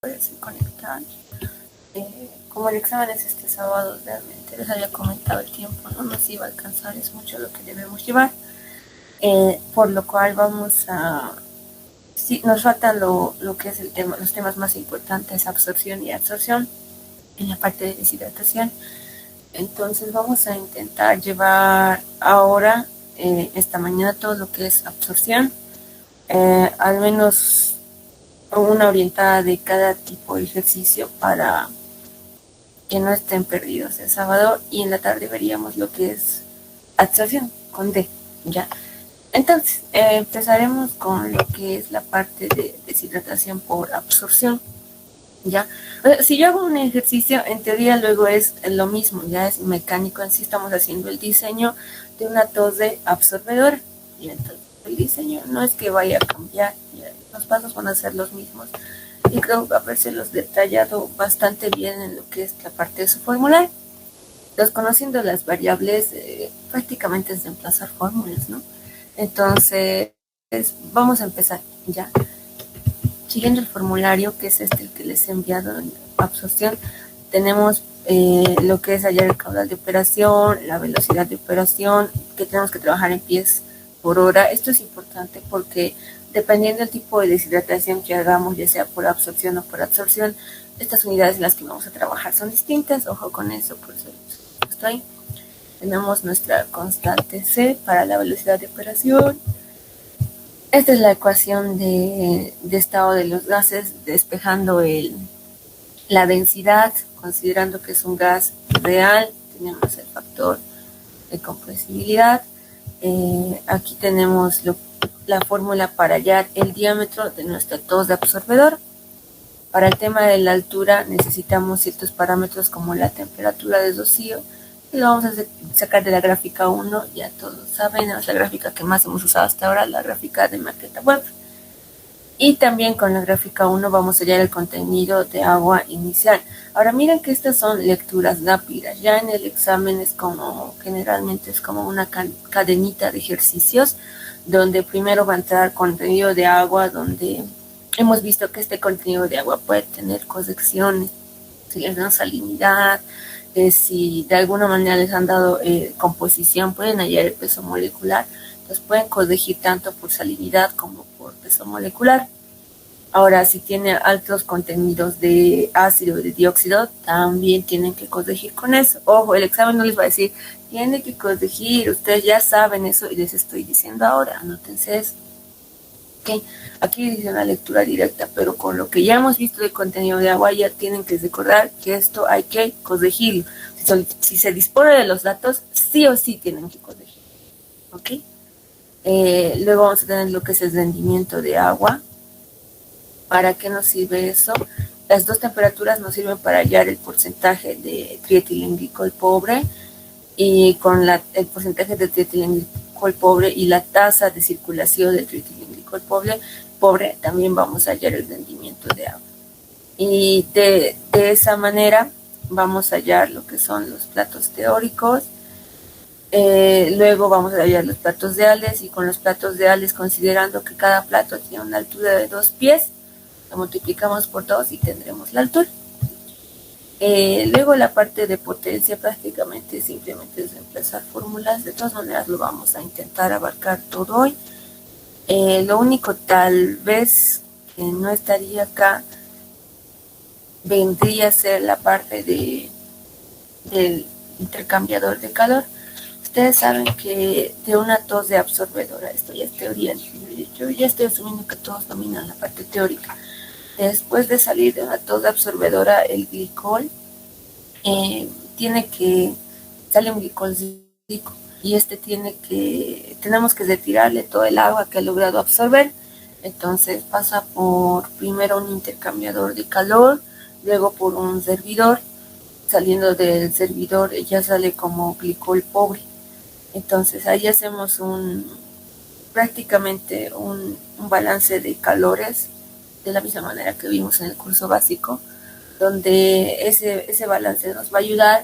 poderse conectar. Como el examen es este sábado, realmente les había comentado, el tiempo no nos iba a alcanzar, es mucho lo que debemos llevar, por lo cual vamos a, sí, nos faltan lo que es el tema, los temas más importantes, absorción y absorción, en la parte de deshidratación. Entonces vamos a intentar llevar ahora, esta mañana, todo lo que es absorción, al menos una orientada de cada tipo de ejercicio para que no estén perdidos el sábado, y en la tarde veríamos lo que es absorción con D, ¿ya? Entonces, empezaremos con lo que es la parte de deshidratación por absorción, ¿ya? O sea, si yo hago un ejercicio, en teoría luego es lo mismo, ya es mecánico, en sí estamos haciendo el diseño de una tos de absorbedora, y entonces el diseño no es que vaya a cambiar, ya, los pasos van a ser los mismos, y creo que habérselos detallado bastante bien en lo que es la parte de su formulario. Desconociendo las variables, prácticamente es reemplazar fórmulas, ¿no? Entonces, vamos a empezar ya. Siguiendo el formulario, que es este el que les he enviado en absorción, tenemos lo que es hallar el caudal de operación, la velocidad de operación, que tenemos que trabajar en pies por hora. Esto es importante porque dependiendo del tipo de deshidratación que hagamos, ya sea por absorción o por absorción, estas unidades en las que vamos a trabajar son distintas. Ojo con eso, por eso estoy. Tenemos nuestra constante C para la velocidad de operación. Esta es la ecuación de estado de los gases, despejando la densidad, considerando que es un gas real. Tenemos el factor de compresibilidad. Aquí tenemos la fórmula para hallar el diámetro de nuestra tos de absorbedor. Para el tema de la altura necesitamos ciertos parámetros como la temperatura de rocío, y lo vamos a sacar de la gráfica 1, ya todos saben, es la gráfica que más hemos usado hasta ahora, la gráfica de maqueta web. Y también con la gráfica 1 vamos a hallar el contenido de agua inicial. Ahora miren que estas son lecturas rápidas, ya en el examen es como, generalmente es como una cadenita de ejercicios, donde primero va a entrar contenido de agua, donde hemos visto que este contenido de agua puede tener correcciones, si les dan salinidad, si de alguna manera les han dado composición, pueden hallar el peso molecular, entonces pueden corregir tanto por salinidad como por peso molecular. Ahora, si tiene altos contenidos de ácido y de dióxido, también tienen que corregir con eso. Ojo, el examen no les va a decir, tiene que corregir, ustedes ya saben eso y les estoy diciendo ahora, anótense eso. Okay. Aquí dice una lectura directa, pero con lo que ya hemos visto de contenido de agua, ya tienen que recordar que esto hay que corregirlo. Si se dispone de los datos, sí o sí tienen que corregir. ¿Ok? Luego vamos a tener lo que es el rendimiento de agua. ¿Para qué nos sirve eso? Las dos temperaturas nos sirven para hallar el porcentaje de trietilenglicol pobre, y con el porcentaje de trietilenglicol pobre y la tasa de circulación del trietilenglicol pobre, también vamos a hallar el rendimiento de agua. Y de esa manera vamos a hallar lo que son los platos teóricos. Luego vamos a hallar los platos reales, y con los platos reales, considerando que cada plato tiene una altura de 2 pies, lo multiplicamos por 2 y tendremos la altura. Luego la parte de potencia prácticamente simplemente es reemplazar fórmulas. De todas maneras lo vamos a intentar abarcar todo hoy. Lo único tal vez que no estaría acá vendría a ser la parte del intercambiador de calor. Ustedes saben que de una tos de absorbedora, esto ya es teoría, yo ya estoy asumiendo que todos dominan la parte teórica. Después de salir de una tos de absorbedora, el glicol sale un glicol rico, y tenemos que retirarle todo el agua que ha logrado absorber. Entonces pasa por primero un intercambiador de calor, luego por un servidor. Saliendo del servidor ya sale como glicol pobre. Entonces ahí hacemos prácticamente un balance de calores, de la misma manera que vimos en el curso básico, donde ese balance nos va a ayudar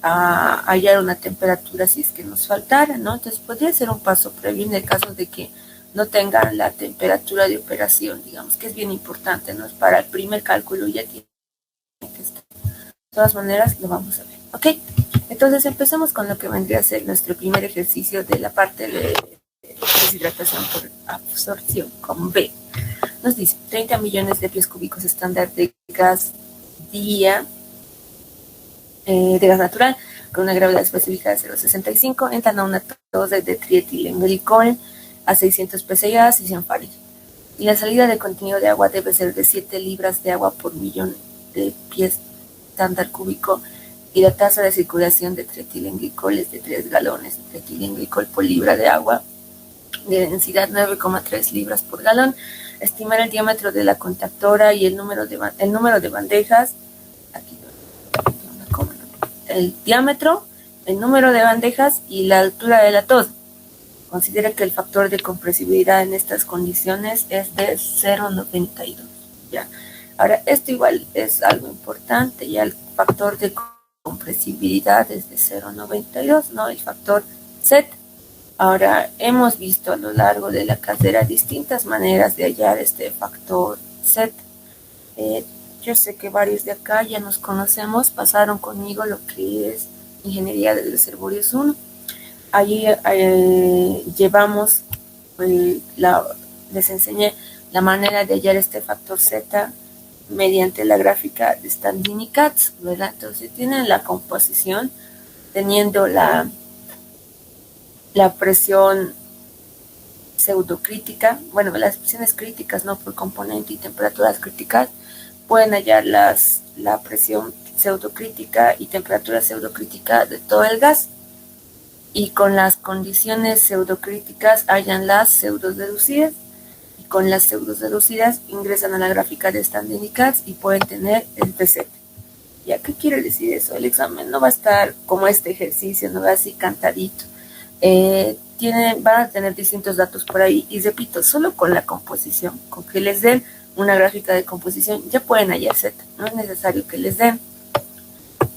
a hallar una temperatura si es que nos faltara, ¿no? Entonces podría ser un paso previo en el caso de que no tengan la temperatura de operación, digamos que es bien importante, ¿no? Para el primer cálculo ya tiene que estar. De todas maneras, lo vamos a ver, ¿ok? Entonces empezamos con lo que vendría a ser nuestro primer ejercicio de la parte de deshidratación por absorción, con B. Nos dice 30 millones de pies cúbicos estándar de gas día, de gas natural, con una gravedad específica de 0,65, entran a una dosis de trietilenglicol a 600 psi y 100 Fahrenheit. Y la salida de contenido de agua debe ser de 7 libras de agua por millón de pies estándar cúbico, y la tasa de circulación de trietilenglicol es de 3 galones de trietilenglicol por libra de agua, de densidad 9,3 libras por galón. Estimar el diámetro de la contactora y el número de bandejas. Aquí, el diámetro, el número de bandejas y la altura de la tos. Considera que el factor de compresibilidad en estas condiciones es de 0,92. ¿Ya? Ahora, esto igual es algo importante, ya el factor de compresibilidad es de 0,92, ¿no? El factor Z. Ahora, hemos visto a lo largo de la carrera distintas maneras de hallar este factor Z. Yo sé que varios de acá ya nos conocemos, pasaron conmigo lo que es Ingeniería de Reservorios 1. Allí llevamos, les enseñé la manera de hallar este factor Z mediante la gráfica de Standini Katz, ¿verdad? Entonces tienen la composición teniendo la presión pseudocrítica, bueno, las presiones críticas, no por componente, y temperaturas críticas, pueden hallar la presión pseudocrítica y temperatura pseudocrítica de todo el gas, y con las condiciones pseudocríticas hallan las pseudodeducidas, y con las pseudodeducidas ingresan a la gráfica de Standini Katz y pueden tener el TZ. ¿Ya qué quiere decir eso? El examen no va a estar como este ejercicio, no va así cantadito. Van a tener distintos datos por ahí, y repito, solo con la composición, con que les den una gráfica de composición, ya pueden hallar Z, no es necesario que les den.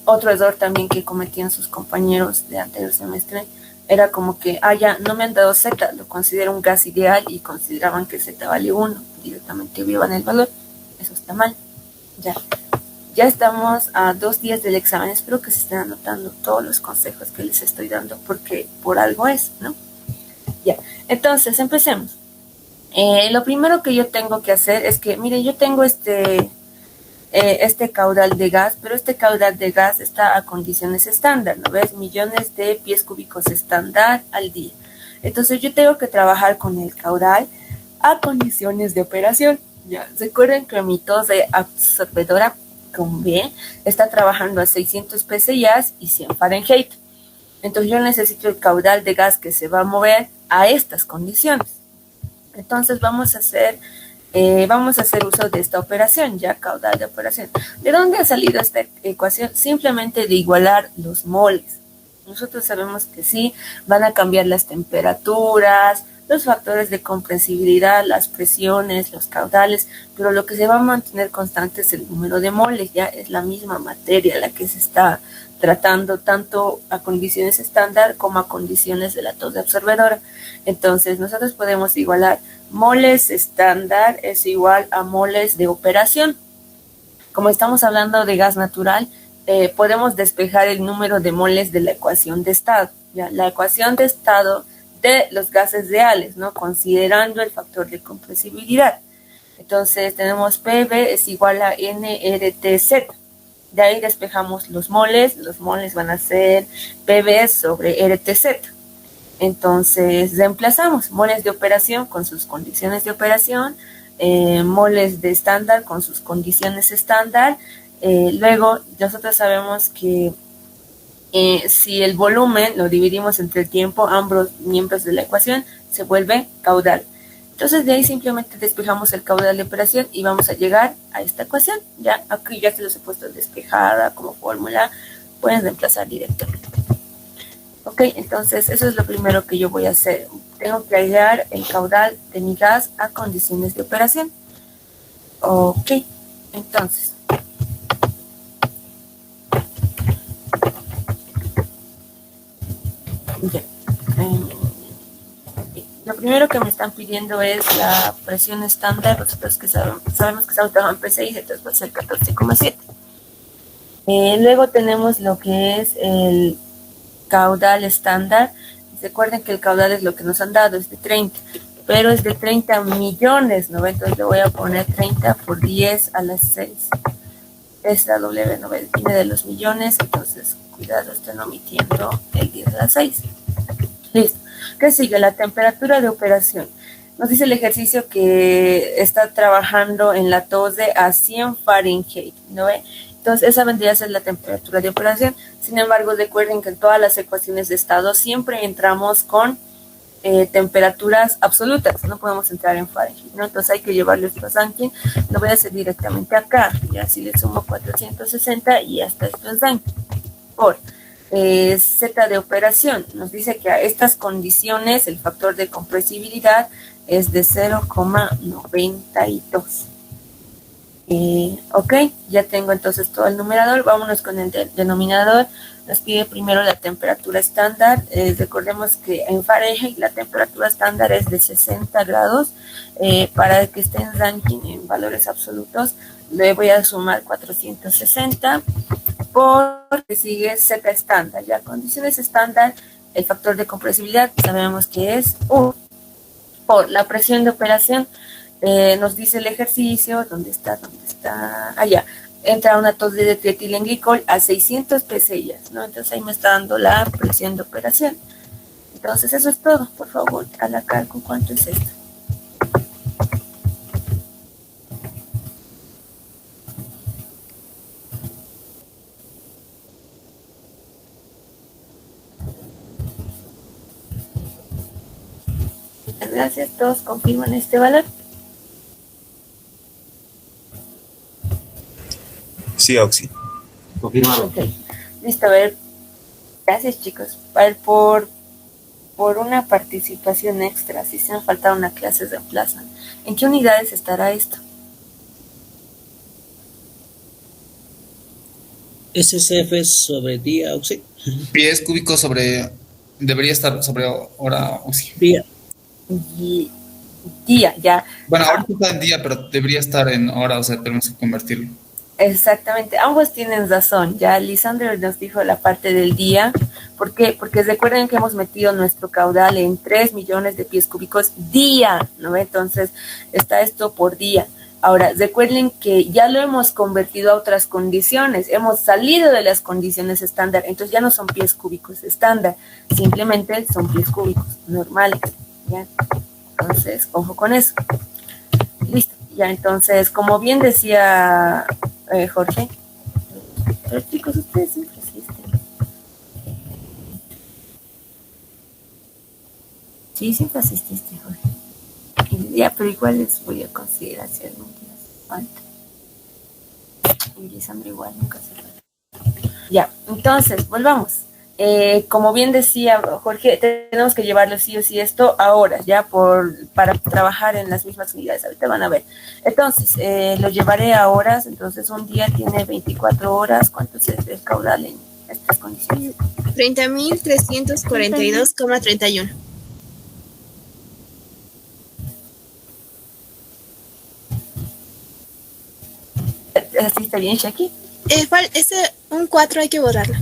Otro error también que cometían sus compañeros de anterior semestre era como que, ya no me han dado Z, lo considero un gas ideal y consideraban que Z vale 1, directamente vivan el valor. Eso está mal. Ya estamos a 2 días del examen, espero que se estén anotando todos los consejos que les estoy dando, porque por algo es, ¿no? Ya, entonces empecemos. Lo primero que yo tengo que hacer es que, mire, yo tengo este caudal de gas, pero este caudal de gas está a condiciones estándar, ¿no ves? Millones de pies cúbicos estándar al día. Entonces yo tengo que trabajar con el caudal a condiciones de operación. Ya, recuerden que mi tos de absorbedora con B está trabajando a 600 psi y 100 Fahrenheit. Entonces yo necesito el caudal de gas que se va a mover a estas condiciones. Entonces vamos a hacer uso de esta operación, ya caudal de operación. ¿De dónde ha salido esta ecuación? Simplemente de igualar los moles. Nosotros sabemos que sí, van a cambiar las temperaturas, los factores de compresibilidad, las presiones, los caudales, pero lo que se va a mantener constante es el número de moles, ya es la misma materia la que se está tratando tanto a condiciones estándar como a condiciones de la tos de absorbedora. Entonces nosotros podemos igualar moles estándar es igual a moles de operación. Como estamos hablando de gas natural, podemos despejar el número de moles de la ecuación de estado, ¿ya? La ecuación de estado de los gases reales, ¿no? Considerando el factor de compresibilidad. Entonces tenemos PV es igual a NRTZ. De ahí despejamos los moles van a ser PV sobre RTZ. Entonces reemplazamos moles de operación con sus condiciones de operación, moles de estándar con sus condiciones estándar. Luego nosotros sabemos que si el volumen lo dividimos entre el tiempo, ambos miembros de la ecuación se vuelve caudal. Entonces de ahí simplemente despejamos el caudal de operación y vamos a llegar a esta ecuación. Ya aquí ya se los he puesto despejada como fórmula, pueden reemplazar directamente. Ok, entonces eso es lo primero que yo voy a hacer. Tengo que hallar el caudal de mi gas a condiciones de operación. Ok, entonces primero que me están pidiendo es la presión estándar, nosotros que sabemos que estamos trabajando en P6, entonces va a ser 14,7. Luego tenemos lo que es el caudal estándar. Recuerden que el caudal es lo que nos han dado, es de 30, pero es de 30 millones, ¿no? Entonces le voy a poner 30 por 10 a la 6. Es la W, ¿no? Viene de los millones, entonces cuidado, están omitiendo el 10 a la 6. Listo. ¿Qué sigue? La temperatura de operación. Nos dice el ejercicio que está trabajando en la TOSDE a 100 Fahrenheit, ¿no ve? Entonces, esa vendría a ser la temperatura de operación. Sin embargo, recuerden que en todas las ecuaciones de estado siempre entramos con temperaturas absolutas. No podemos entrar en Fahrenheit, ¿no? Entonces, hay que llevarlo esto a Rankine. Lo voy a hacer directamente acá. Ya si le sumo 460 y hasta esto es Rankine. Por Z de operación. Nos dice que a estas condiciones el factor de compresibilidad es de 0,92. Ok, ya tengo entonces todo el numerador. Vámonos con el denominador. Nos pide primero la temperatura estándar. Recordemos que en Fahrenheit la temperatura estándar es de 60 grados. Para que esté en Rankine en valores absolutos, le voy a sumar 460 porque sigue Z estándar. Ya condiciones estándar, el factor de compresibilidad sabemos que es 1. Por la presión de operación, nos dice el ejercicio, ¿dónde está? Allá. Entra una tos de trietilenglicol a 600 psi, ¿no? Entonces ahí me está dando la presión de operación. Entonces eso es todo. Por favor, a la calco, ¿cuánto es esto? Muchas gracias. ¿Todos confirman este valor? Sí, Oxy. Confirmado. Okay. Listo, a ver. Gracias, chicos. Por una participación extra, si se han faltado una clase reemplazan. ¿En qué unidades estará esto? SCF sobre día, Oxy. Pies cúbicos sobre. Debería estar sobre hora, Oxy. Día. Día, ya. Bueno, ahora está en día, pero debería estar en hora, o sea, tenemos que convertirlo. Exactamente, ambos tienen razón. Ya Lisandro nos dijo la parte del día. ¿Por qué? Porque recuerden que hemos metido nuestro caudal en 3 millones de pies cúbicos día, ¿no? Entonces está esto por día. Ahora, recuerden que ya lo hemos convertido a otras condiciones. Hemos salido de las condiciones estándar. Entonces ya no son pies cúbicos estándar. Simplemente son pies cúbicos normales. ¿Ya? Entonces, ojo con eso. Listo. Ya, entonces, como bien decía Jorge, pero chicos, ustedes siempre asisten. Sí, siempre asististe, Jorge. Ya, pero igual les voy a considerar si algún día falta. Y Lisandro igual nunca se falta. Ya, entonces, volvamos. Como bien decía Jorge, tenemos que llevarlo sí o sí esto a horas, ya para trabajar en las mismas unidades. Ahorita van a ver. Entonces, lo llevaré a horas. Entonces, un día tiene 24 horas. ¿Cuánto es el caudal en estas condiciones? 30.342,31. ¿Así está bien, Shaki? Un 4 hay que borrarlo.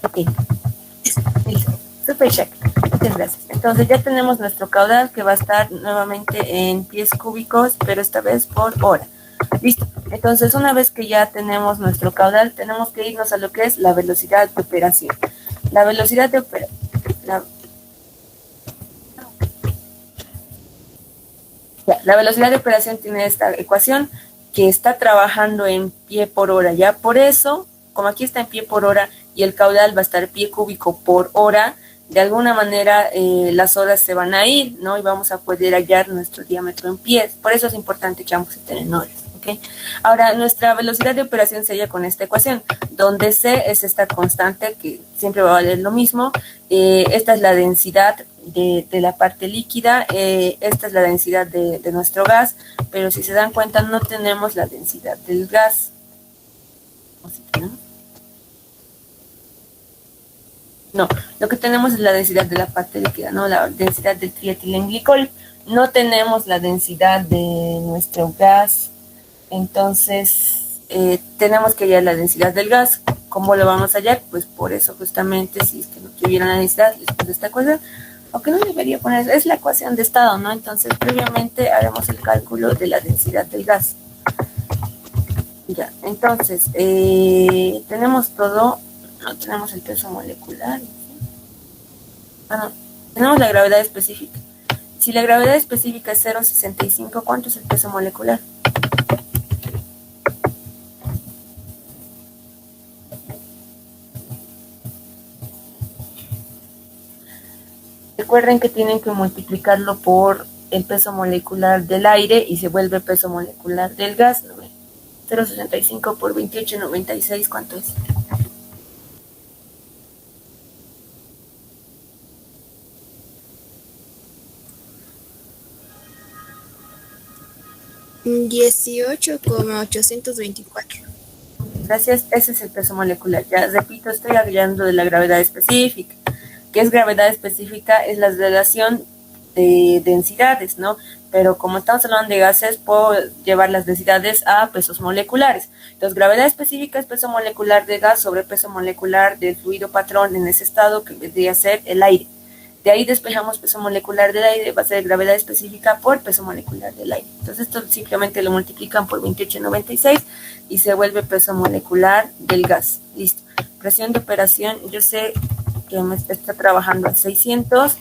Ok. Listo. Super check. Muchas gracias. Entonces ya tenemos nuestro caudal que va a estar nuevamente en pies cúbicos, pero esta vez por hora. Listo. Entonces una vez que ya tenemos nuestro caudal, tenemos que irnos a lo que es la velocidad de operación. La velocidad de operación. La velocidad de operación tiene esta ecuación que está trabajando en pie por hora. Ya por eso, como aquí está en pie por hora y el caudal va a estar pie cúbico por hora, de alguna manera las horas se van a ir, ¿no? Y vamos a poder hallar nuestro diámetro en pies. Por eso es importante que ambos estén en horas, ¿ok? Ahora, nuestra velocidad de operación se halla con esta ecuación, donde C es esta constante que siempre va a valer lo mismo. Esta es la densidad de la parte líquida, esta es la densidad de nuestro gas, pero si se dan cuenta no tenemos la densidad del gas. ¿O sí tenemos? No, lo que tenemos es la densidad de la parte líquida, ¿no? La densidad del trietilenglicol. No tenemos la densidad de nuestro gas, entonces tenemos que hallar la densidad del gas. ¿Cómo lo vamos a hallar? Pues por eso justamente, si es que no tuviera la densidad después de esta ecuación, aunque no debería poner, es la ecuación de estado, ¿no? Entonces previamente haremos el cálculo de la densidad del gas. Ya, entonces, tenemos todo, no tenemos el peso molecular, ¿sí? No, tenemos la gravedad específica. Si la gravedad específica es 0,65, ¿cuánto es el peso molecular? Recuerden que tienen que multiplicarlo por el peso molecular del aire y se vuelve peso molecular del gas. 0,65 por 28,96, ¿cuánto es? $18,824. Gracias, ese es el peso molecular. Ya repito, estoy hablando de la gravedad específica. ¿Qué es gravedad específica? Es la relación de densidades, ¿no? Pero como estamos hablando de gases, puedo llevar las densidades a pesos moleculares. Entonces, gravedad específica es peso molecular de gas sobre peso molecular del fluido patrón en ese estado, que vendría a ser el aire. De ahí despejamos peso molecular del aire, va a ser gravedad específica por peso molecular del aire. Entonces, esto simplemente lo multiplican por 28,96 y se vuelve peso molecular del gas. Listo. Presión de operación, yo sé que me está trabajando a 600.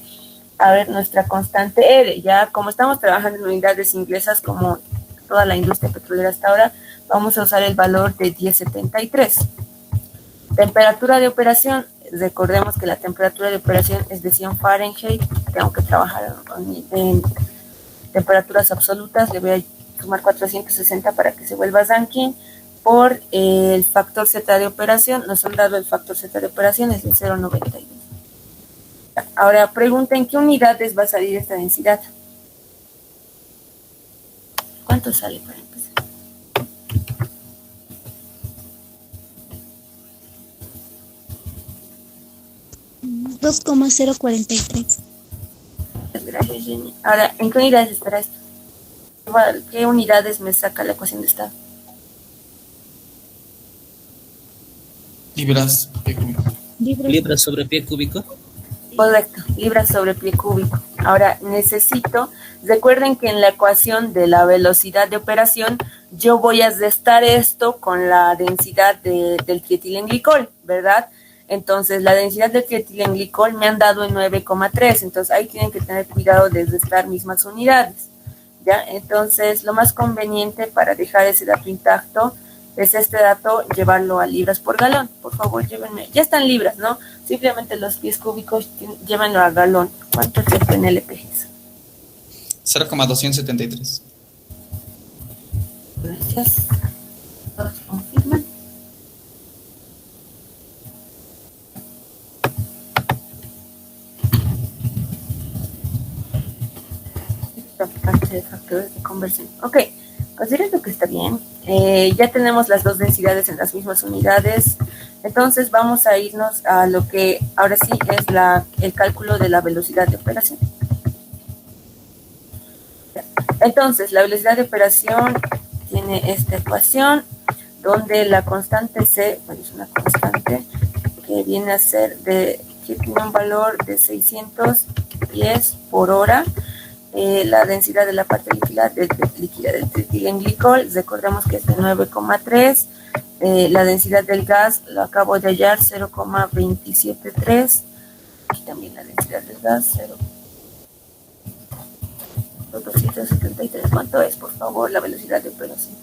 A ver, nuestra constante R, ya como estamos trabajando en unidades inglesas como toda la industria petrolera hasta ahora, vamos a usar el valor de 1073. Temperatura de operación, recordemos que la temperatura de operación es de 100 Fahrenheit, tengo que trabajar en temperaturas absolutas, le voy a sumar 460 para que se vuelva Rankine, por el factor Z de operación, nos han dado el factor Z de operación, es de 0,92. Ahora pregunten, ¿qué unidades va a salir esta densidad? ¿Cuánto sale para empezar? 2,043. Gracias, Jenny. Ahora, ¿en qué unidades estará esto? ¿Qué unidades me saca la ecuación de estado? Libras. Libras sobre pie cúbico. Correcto, libras sobre pie cúbico. Ahora necesito, recuerden que en la ecuación de la velocidad de operación, yo voy a restar esto con la densidad del trietilenglicol, ¿verdad? Entonces, la densidad del trietilenglicol me han dado en 9,3, entonces ahí tienen que tener cuidado de restar mismas unidades, ¿ya? Entonces, lo más conveniente para dejar ese dato intacto es este dato, llevarlo a libras por galón. Por favor, llévenme, ya están libras, ¿no? Simplemente los pies cúbicos, llévenlo a galón. ¿Cuánto es el PNLP? 0,273. Gracias. ¿Todos confirman? Esta parte de factores de conversión. Ok, considerando que está bien. Ya tenemos las dos densidades en las mismas unidades. Entonces vamos a irnos a lo que ahora sí es el cálculo de la velocidad de operación. Entonces, la velocidad de operación tiene esta ecuación donde la constante C, bueno, es una constante que viene a ser que tiene un valor de 610 por hora. La densidad de la parte líquida del trietilenglicol, recordemos que es de 9,3. La densidad del gas, lo acabo de hallar, 0,273. Aquí también la densidad del gas, 0,273. ¿Cuánto es, por favor, la velocidad de operación?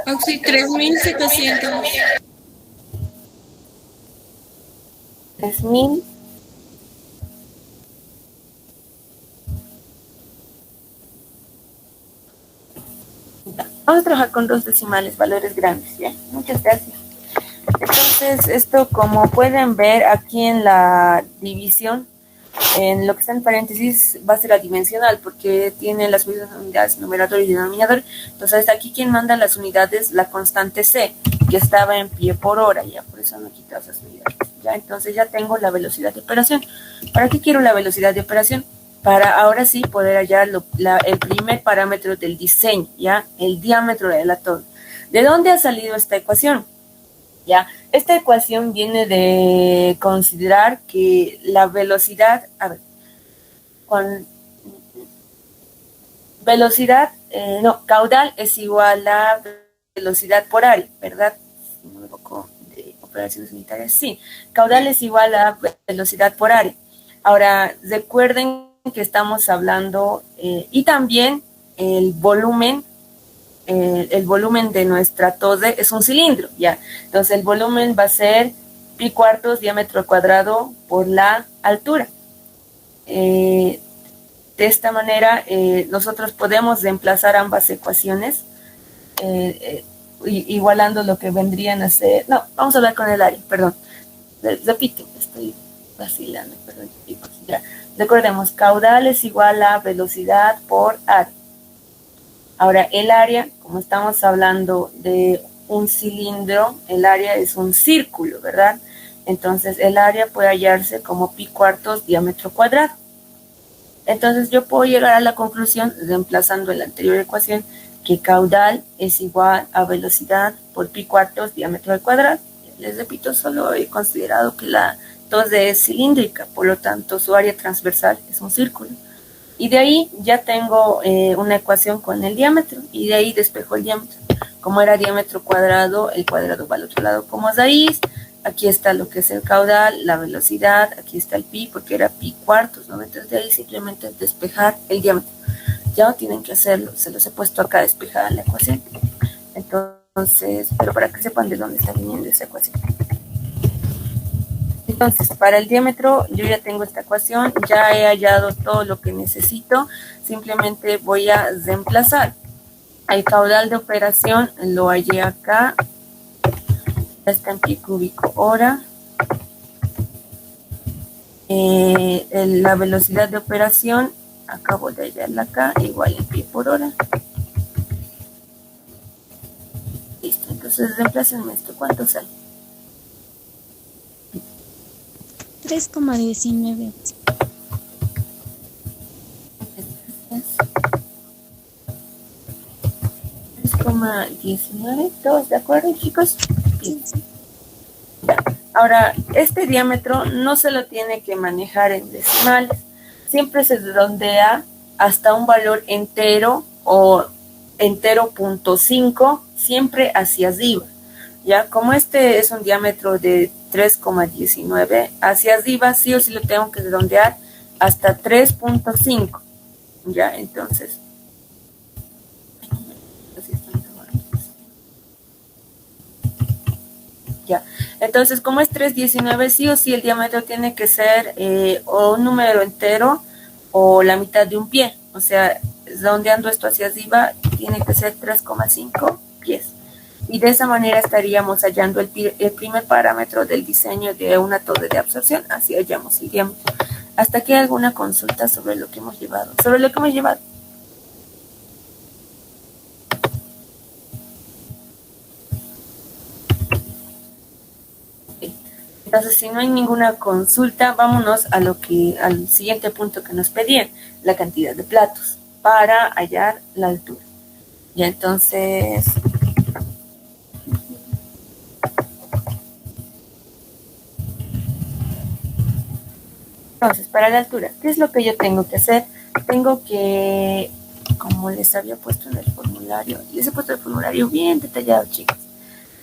Oxy 3,700. 3,000. Vamos a trabajar con dos decimales, valores grandes, ¿ya? Muchas gracias. Entonces, entonces esto, como pueden ver aquí en la división, en lo que está en paréntesis va a ser adimensional porque tiene las mismas unidades numerador y denominador. Entonces aquí quien manda las unidades, la constante C, que estaba en pie por hora, ya por eso no he quitado esas unidades. Ya, entonces ya tengo la velocidad de operación. ¿Para qué quiero la velocidad de operación? Para ahora sí poder hallar el primer parámetro del diseño, ya, el diámetro de la torre. ¿De dónde ha salido esta ecuación? Ya, esta ecuación viene de considerar que la velocidad, caudal es igual a velocidad por área, ¿verdad? Si no me equivoco de operaciones unitarias, sí, caudal es igual a velocidad por área. Ahora, recuerden que estamos hablando, y también el volumen de nuestra torre es un cilindro, ¿ya? Entonces el volumen va a ser pi cuartos diámetro al cuadrado por la altura. De esta manera nosotros podemos reemplazar ambas ecuaciones igualando lo que vendrían a ser, no, vamos a hablar con el área, perdón, repito, estoy vacilando, perdón, ya. Recordemos, caudal es igual a velocidad por área. Ahora, el área, como estamos hablando de un cilindro, el área es un círculo, ¿verdad? Entonces, el área puede hallarse como pi cuartos diámetro cuadrado. Entonces, yo puedo llegar a la conclusión, reemplazando en la anterior ecuación, que caudal es igual a velocidad por pi cuartos diámetro al cuadrado. Les repito, solo he considerado que la torre es cilíndrica, por lo tanto, su área transversal es un círculo. Y de ahí ya tengo una ecuación con el diámetro, y de ahí despejo el diámetro. Como era diámetro cuadrado, el cuadrado va al otro lado como raíz. Aquí está lo que es el caudal, la velocidad, aquí está el pi, porque era pi cuartos, ¿no? Entonces de ahí simplemente despejar el diámetro. Ya no tienen que hacerlo, se los he puesto acá despejada en la ecuación. Entonces, pero para que sepan de dónde está viniendo esa ecuación. Entonces, para el diámetro yo ya tengo esta ecuación, ya he hallado todo lo que necesito, simplemente voy a reemplazar. El caudal de operación lo hallé acá, ya está en pie cúbico hora. La velocidad de operación, acabo de hallarla acá, igual en pie por hora. Listo, entonces reemplácenme esto, ¿cuánto sale? 3,19. 3,19, ¿todos de acuerdo, chicos? Sí. Ya. Ahora, este diámetro no se lo tiene que manejar en decimales, siempre se redondea hasta un valor entero o entero punto 5, siempre hacia arriba. Ya, como este es un diámetro de 3,19, hacia arriba sí o sí lo tengo que redondear hasta 3,5. Ya, entonces. Ya, entonces como es 3,19, sí o sí el diámetro tiene que ser o un número entero o la mitad de un pie. O sea, redondeando esto hacia arriba, tiene que ser 3,5 pies. Y de esa manera estaríamos hallando el primer parámetro del diseño de una torre de absorción, así hallamos el diámetro. ¿Hasta aquí alguna consulta sobre lo que hemos llevado? Entonces, si no hay ninguna consulta, vámonos al siguiente punto que nos pedían, la cantidad de platos para hallar la altura. Ya, entonces, para la altura, ¿qué es lo que yo tengo que hacer? Tengo que, como les había puesto en el formulario, les he puesto el formulario bien detallado, chicos.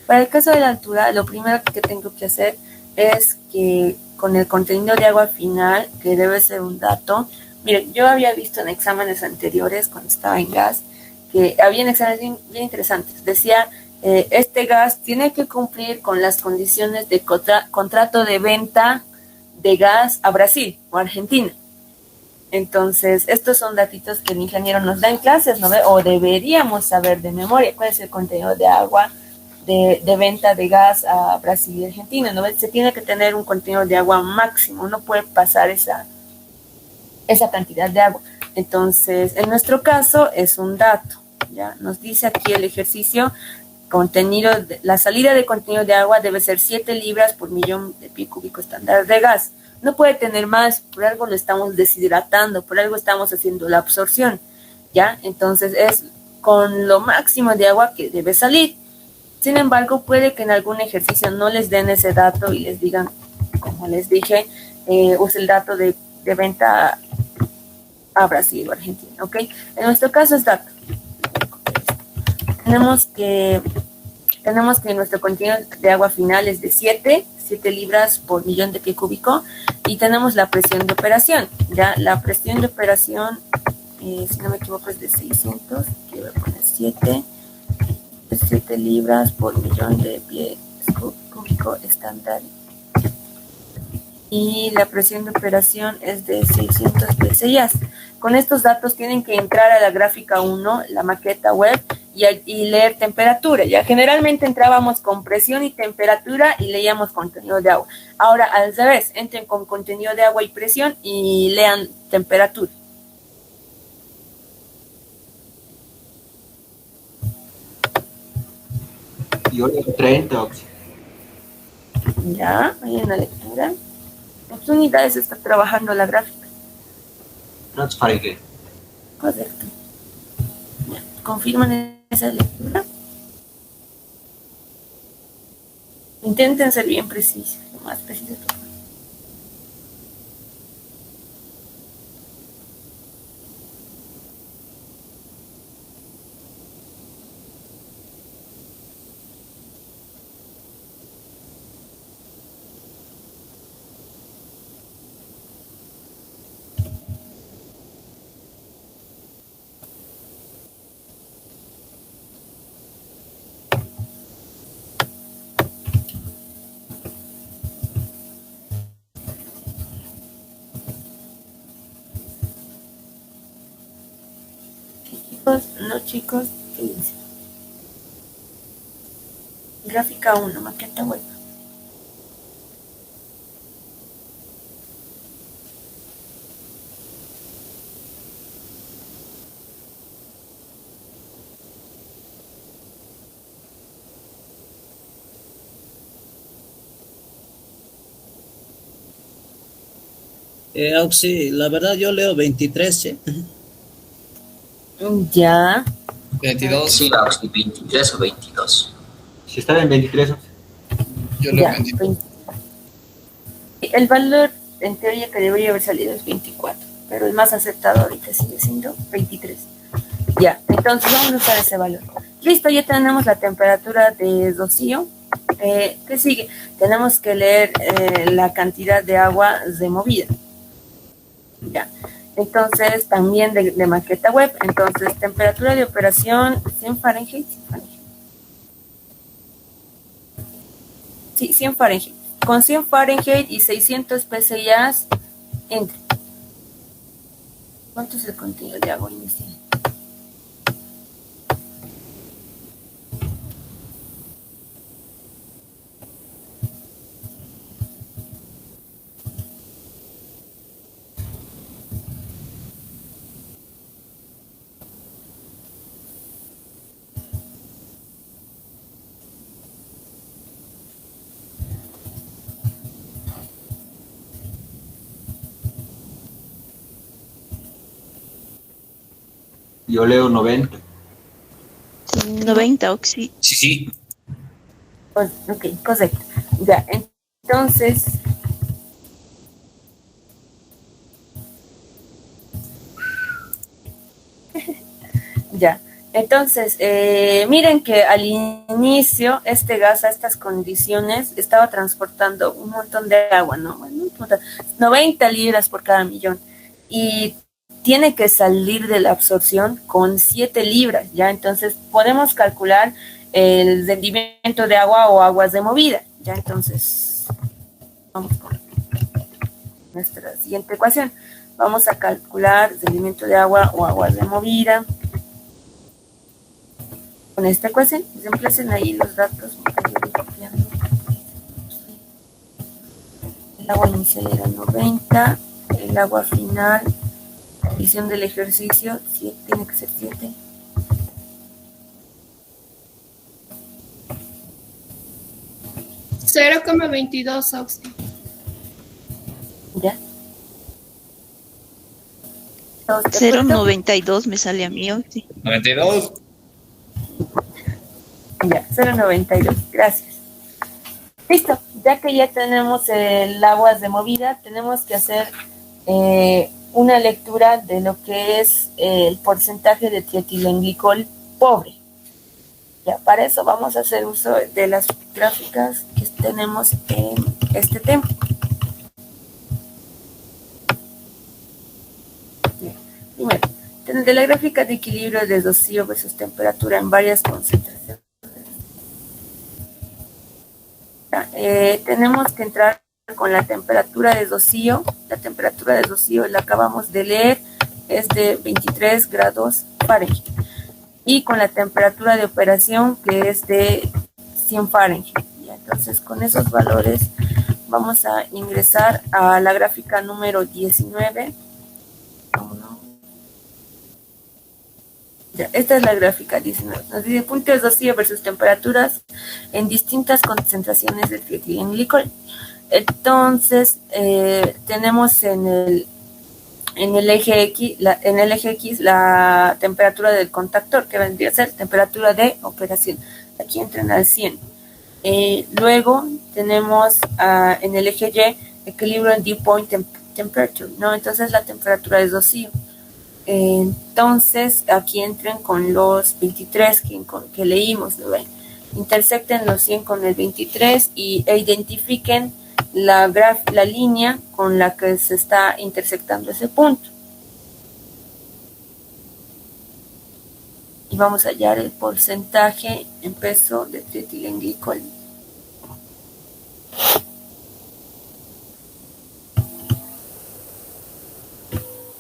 Para el caso de la altura, lo primero que tengo que hacer es que con el contenido de agua final, que debe ser un dato, miren, yo había visto en exámenes anteriores, cuando estaba en gas, que había exámenes bien interesantes. Decía, este gas tiene que cumplir con las condiciones de contrato de venta de gas a Brasil o Argentina. Entonces, estos son datitos que el ingeniero nos da en clases, ¿no ve? O deberíamos saber de memoria cuál es el contenido de agua de venta de gas a Brasil y Argentina, ¿no? Se tiene que tener un contenido de agua máximo, no puede pasar esa cantidad de agua. Entonces, en nuestro caso es un dato, ¿ya? Nos dice aquí el ejercicio, la salida de contenido de agua debe ser 7 libras por millón de pie cúbico estándar de gas. No puede tener más, por algo lo estamos deshidratando, por algo estamos haciendo la absorción, ¿ya? Entonces es con lo máximo de agua que debe salir. Sin embargo, puede que en algún ejercicio no les den ese dato y les digan, como les dije, use el dato de venta a Brasil o Argentina, ¿ok? En nuestro caso es dato. Tenemos que nuestro contenido de agua final es de 7 libras por millón de pie cúbico y tenemos la presión de operación. Ya la presión de operación, si no me equivoco, es de 600, que voy a poner 7 libras por millón de pie cúbico estándar. Y la presión de operación es de 600 PSI. Con estos datos tienen que entrar a la gráfica 1, la maqueta web, y leer temperatura. Ya generalmente entrábamos con presión y temperatura y leíamos contenido de agua. Ahora al revés, entren con contenido de agua y presión y lean temperatura. Yo leo 30, Oxy. Ya, hay una lectura. En qué unidades está trabajando la gráfica. No es Fahrenheit. Correcto. Ya, ¿confirman esa lectura? Intenten ser bien precisos, lo más preciso posible. No, chicos, ¿qué dice? Gráfica 1, maqueta web. Auxi, la verdad yo leo 23, ¿sí? Ya. 22. Sí, vamos, 23 o 22. Si está en 23, Oxy. Yo leo Ya, 22. el valor en teoría que debería haber salido es 24, pero el más aceptado ahorita sigue siendo 23. Ya, entonces vamos a usar ese valor. Listo, ya tenemos la temperatura de rocío. ¿Qué sigue? Tenemos que leer la cantidad de agua removida. Ya, entonces también de maqueta web. Entonces, temperatura de operación 100 Fahrenheit. Sí, 100 Fahrenheit. Con 100 Fahrenheit y 600 PSI, entre. ¿Cuánto es el contenido de agua inicial? Yo leo 90. 90, Oxy. Sí, sí. Ok, correcto. Ya, entonces... Ya, entonces, miren que al inicio este gas a estas condiciones estaba transportando un montón de agua, ¿no? Bueno, 90 libras por cada millón. Y tiene que salir de la absorción con 7 libras, ¿ya? Entonces podemos calcular el rendimiento de agua o aguas de movida, ¿ya? Entonces, vamos con nuestra siguiente ecuación. Vamos a calcular rendimiento de agua o aguas de movida. con esta ecuación. Reemplacen ahí los datos. El agua inicial era 90, el agua final, división del ejercicio, tiene que ser 7. $0,22, Oxy. ¿Ya? ¿Todos de acuerdo? 0.92 me sale a mí hoy, sí. 92. Ya, 0,92, gracias. Listo, ya que ya tenemos el aguas de movida, tenemos que hacer una lectura de lo que es el porcentaje de trietilenglicol pobre. Ya, para eso vamos a hacer uso de las gráficas que tenemos en este tema. Bien, primero, de la gráfica de equilibrio de desdosío versus temperatura en varias concentraciones. Tenemos que entrar con la temperatura de desdosío. La temperatura de desdosío la acabamos de leer, es de 23 grados Fahrenheit. Y con la temperatura de operación, que es de 100 Fahrenheit. ¿Ya? Entonces, con esos valores vamos a ingresar a la gráfica número 19. Ya, esta es la gráfica 19. Nos dice puntos de desdosío versus temperaturas en distintas concentraciones del trietilenglicol. Entonces, tenemos en el eje X la temperatura del contactor, que vendría a ser temperatura de operación. Aquí entran al 100. Luego tenemos en el eje Y equilibrio en dew point temperature, ¿no? Entonces la temperatura de desdosío. Entonces aquí entren con los 23 que leímos, ¿no ven? Intersecten los 100 con el 23 e identifiquen la línea con la que se está intersectando ese punto. Y vamos a hallar el porcentaje en peso de trietilenglicol.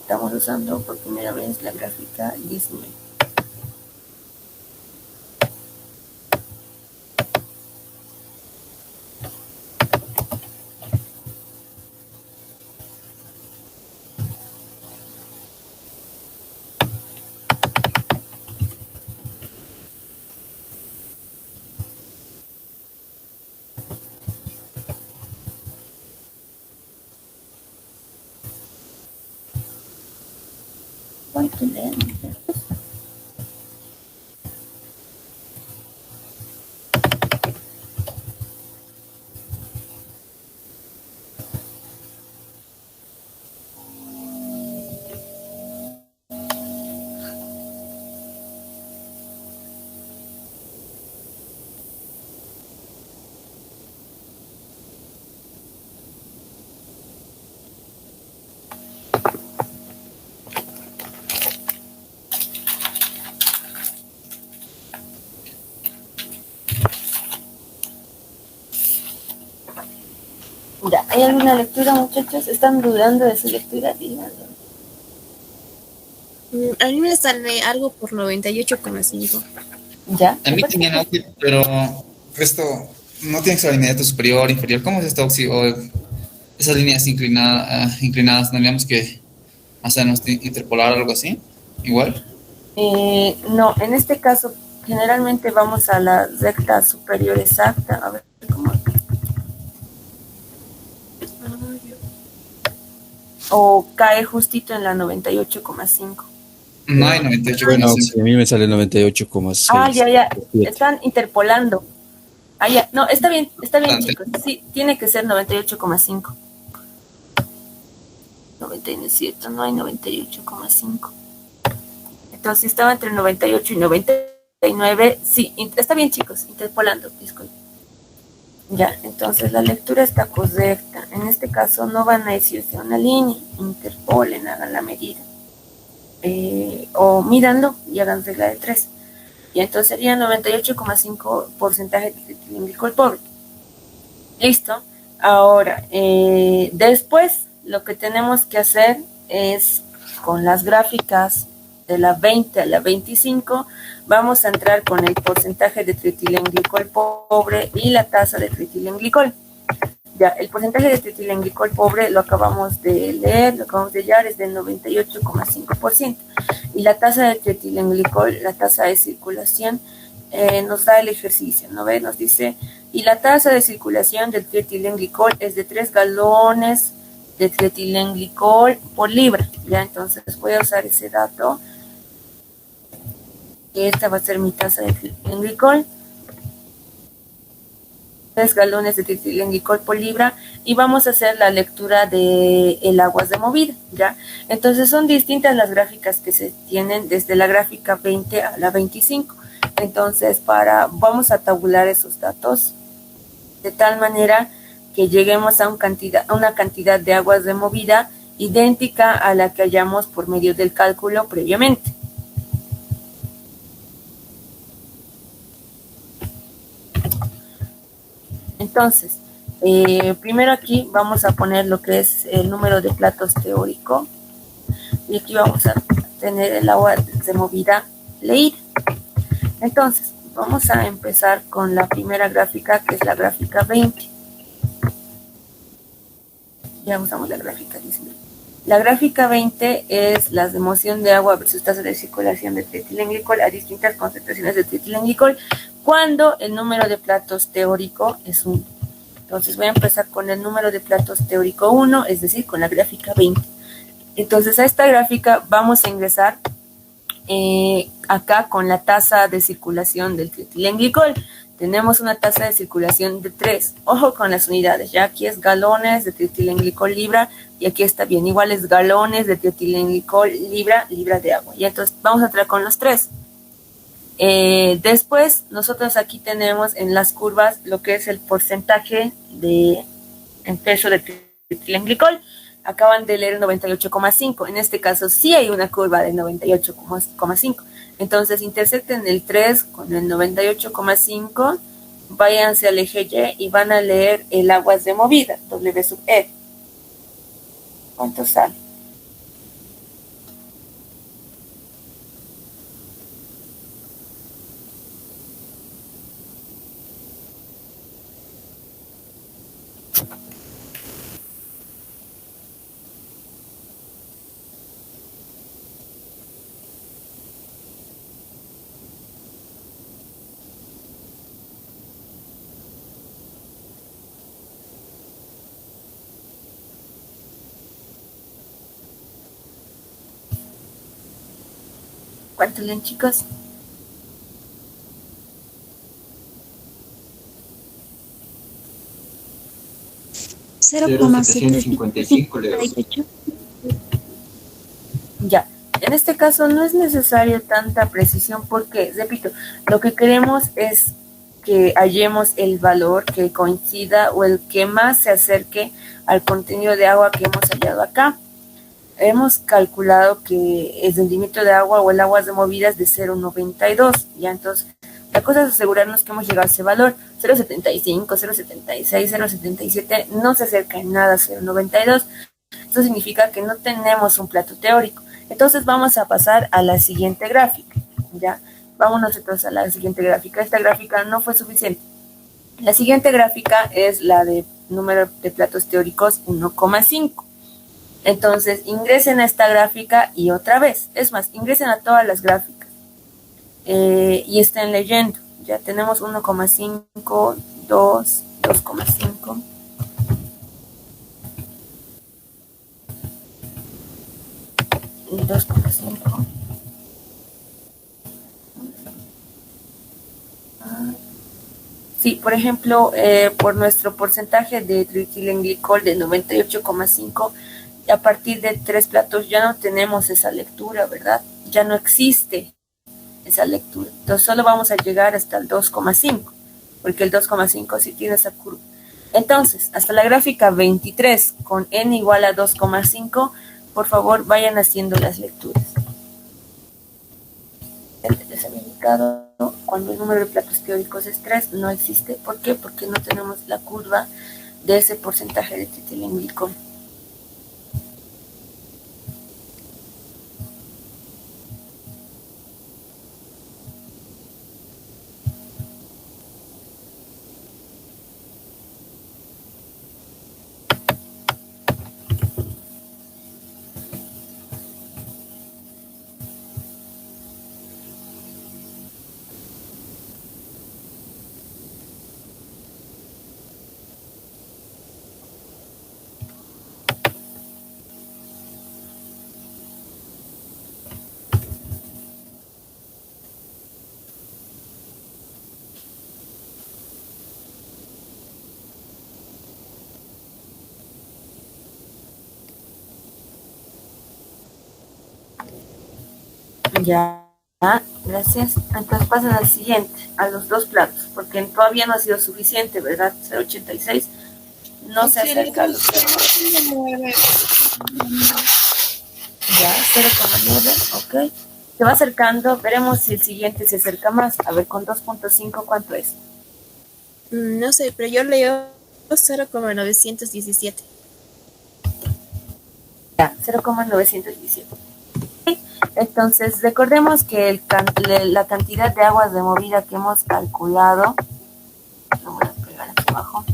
Estamos usando por primera vez la gráfica 19. ¿Cuánto leemos? Ya, ¿hay alguna lectura, muchachos? ¿Están dudando de su lectura? Díganlo. A mí me sale algo por 98,5. ¿Ya? A mí tenía Oxy, pero esto no tiene que ser inmediato superior, inferior. ¿Cómo es esto, Oxy? O esas líneas inclinadas, tendríamos que hacernos interpolar algo así, igual. No, en este caso, generalmente vamos a la recta superior exacta. A ver cómo. O cae justito en la 98,5. No hay 98. Bueno, sí, a mí me sale 98,6. Ah, ya. Están interpolando. Ah, ya. No, está bien, chicos. Sí, tiene que ser 98,5. 97, no hay 98,5. Entonces, si estaba entre 98 y 99, sí, está bien, chicos, interpolando, disculpen. Ya, entonces la lectura está correcta. En este caso no van a irse a una línea, interpolen, hagan la medida. O mídanlo y hagan regla de 3. Y entonces sería 98,5 porcentaje de trietilenglicol pobre. Listo. Ahora, después lo que tenemos que hacer es con las gráficas de la 20 a la 25, vamos a entrar con el porcentaje de trietilenglicol pobre y la tasa de trietilenglicol. Ya, el porcentaje de trietilenglicol pobre lo acabamos de leer, lo acabamos de hallar, es del 98,5%. Y la tasa de trietilenglicol, la tasa de circulación, nos da el ejercicio, ¿no ve? Nos dice, y la tasa de circulación del trietilenglicol es de 3 galones de trietilenglicol por libra. Ya, entonces voy a usar ese dato. Esta va a ser mi tasa de trietilenglicol. 3 galones de trietilenglicol por libra, y vamos a hacer la lectura de el aguas de movida, ¿ya? Entonces son distintas las gráficas que se tienen desde la gráfica 20 a la 25. Entonces vamos a tabular esos datos de tal manera que lleguemos a una cantidad de aguas de movida idéntica a la que hallamos por medio del cálculo previamente. Entonces, primero aquí vamos a poner lo que es el número de platos teórico, y aquí vamos a tener el agua de movida leída. Entonces, vamos a empezar con la primera gráfica, que es la gráfica 20. Ya usamos la gráfica 19. La gráfica 20 es la democión de agua versus tasa de circulación de trietilenglicol a distintas concentraciones de trietilenglicol cuando el número de platos teórico es 1. Entonces voy a empezar con el número de platos teórico 1, es decir, con la gráfica 20. Entonces a esta gráfica vamos a ingresar acá con la tasa de circulación del trietilenglicol. Tenemos una tasa de circulación de 3. Ojo con las unidades, ya aquí es galones de trietilenglicol libra, y aquí está bien, igual es galones de trietilenglicol libra de agua. Y entonces vamos a entrar con los 3. Después, nosotros aquí tenemos en las curvas lo que es el porcentaje en peso de trietilenglicol. Acaban de leer 98,5. En este caso sí hay una curva de 98,5. Entonces intersecten el 3 con el 98,5, váyanse al eje Y y van a leer el aguas de movida, W sub E. ¿Cuánto sale? ¿Cuánto leen, chicos? Cero 0,755 leo. Ya, en este caso no es necesario tanta precisión porque, repito, lo que queremos es que hallemos el valor que coincida o el que más se acerque al contenido de agua que hemos hallado acá. Hemos calculado que el rendimiento de agua o el agua de movida es de 0,92, ya, entonces la cosa es asegurarnos que hemos llegado a ese valor. 0,75, 0,76, 0,77 no se acerca en nada a 0,92. Esto significa que no tenemos un plato teórico. Entonces vamos a pasar a la siguiente gráfica, ¿ya? Vámonos entonces a la siguiente gráfica. Esta gráfica no fue suficiente. La siguiente gráfica es la de número de platos teóricos 1,5. Entonces ingresen a esta gráfica y otra vez. Es más, ingresen a todas las gráficas y estén leyendo. Ya tenemos 1,5, 2, 2,5. Y 2,5. Sí, por ejemplo, por nuestro porcentaje de trietilenglicol de 98,5, a partir de 3 platos ya no tenemos esa lectura, ¿verdad? Ya no existe esa lectura. Entonces solo vamos a llegar hasta el 2,5, porque el 2,5 sí tiene esa curva. Entonces, hasta la gráfica 23 con n igual a 2,5, por favor vayan haciendo las lecturas. Les había indicado, cuando el número de platos teóricos es 3, no existe. ¿Por qué? Porque no tenemos la curva de ese porcentaje de trietilenglicol. Ya, gracias. Entonces pasan al siguiente, a los dos platos, porque todavía no ha sido suficiente, ¿verdad? 0,86 no se acerca a los 0,9. Ya, 0,9, ok. Se va acercando, veremos si el siguiente se acerca más. A ver, con 2,5, ¿cuánto es? No sé, pero yo leo 0,917. Ya, 0,917. Entonces, recordemos que la cantidad de aguas de movida que hemos calculado, lo voy a pegar aquí abajo,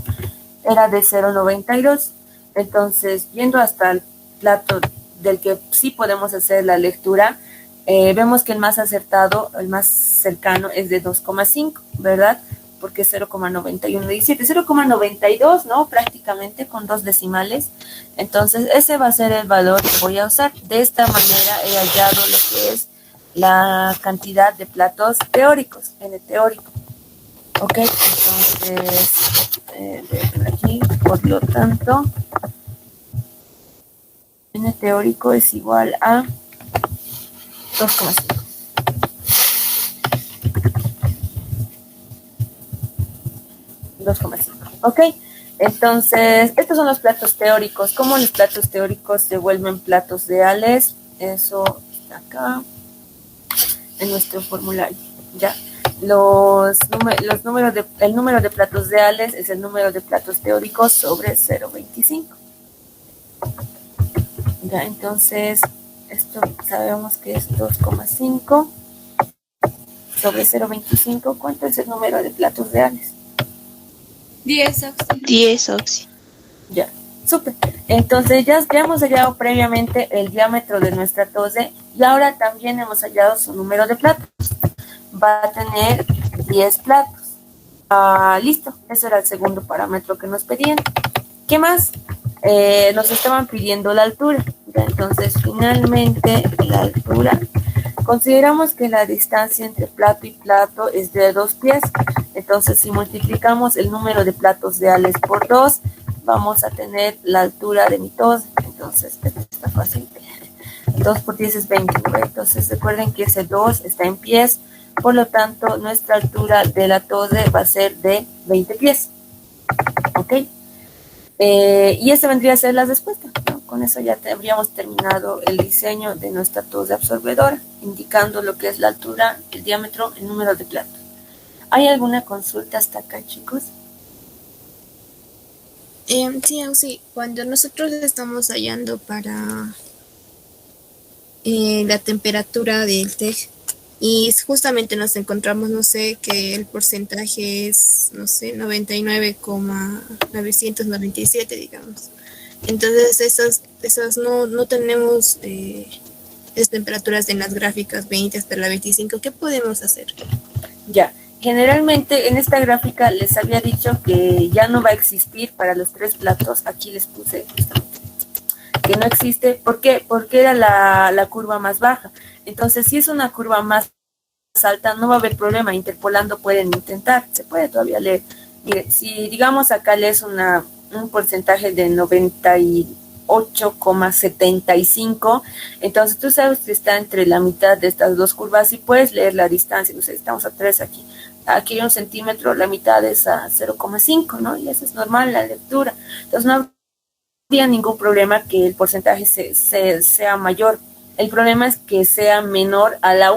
era de 0,92. Entonces, yendo hasta el plato del que sí podemos hacer la lectura, vemos que el más acertado, el más cercano es de 2,5, ¿verdad? Porque es 0,9117, 0,92, ¿no? Prácticamente con 2 decimales. Entonces, ese va a ser el valor que voy a usar. De esta manera he hallado lo que es la cantidad de platos teóricos, N teórico. Ok, entonces, aquí, por lo tanto, N teórico es igual a 2,5. 2,5. Ok, entonces, estos son los platos teóricos. ¿Cómo los platos teóricos se vuelven platos reales? Eso está acá en nuestro formulario. Ya. El número de platos reales es el número de platos teóricos sobre 0,25. Ya, entonces, esto sabemos que es 2,5 sobre 0,25. ¿Cuánto es el número de platos reales? 10, 10 oxi. Ya, súper. Entonces ya hemos hallado previamente el diámetro de nuestra tose y ahora también hemos hallado su número de platos. Va a tener 10 platos. Listo, ese era el segundo parámetro que nos pedían. ¿Qué más? Nos estaban pidiendo la altura. Ya, entonces, finalmente, la altura. Consideramos que la distancia entre plato y plato es de 2 pies. Entonces, si multiplicamos el número de platos reales por 2, vamos a tener la altura de mi tose. Entonces, esto está fácil. 2 por 10 es 29. Entonces, recuerden que ese 2 está en pies. Por lo tanto, nuestra altura de la tose va a ser de 20 pies. ¿Ok? Y esta vendría a ser la respuesta, ¿no? Con eso ya habríamos terminado el diseño de nuestra tose absorbedora, indicando lo que es la altura, el diámetro, el número de platos. ¿Hay alguna consulta hasta acá, chicos? Sí, cuando nosotros estamos hallando para la temperatura del TEG y justamente nos encontramos, no sé, que el porcentaje es, no sé, 99,997, digamos. Entonces, esas no tenemos esas temperaturas en las gráficas 20 hasta la 25. ¿Qué podemos hacer? Ya, generalmente en esta gráfica les había dicho que ya no va a existir para los 3 platos. Aquí les puse que no existe. ¿Por qué? Porque era la curva más baja. Entonces, si es una curva más alta, no va a haber problema. Interpolando pueden intentar. Se puede todavía leer. Mire, si digamos acá lees un porcentaje de 98,75, entonces tú sabes que está entre la mitad de estas dos curvas y puedes leer la distancia. No sé, estamos a 3 aquí. Aquí hay 1 centímetro, la mitad es a 0,5, ¿no? Y eso es normal, la lectura. Entonces no habría ningún problema que el porcentaje sea mayor. El problema es que sea menor a la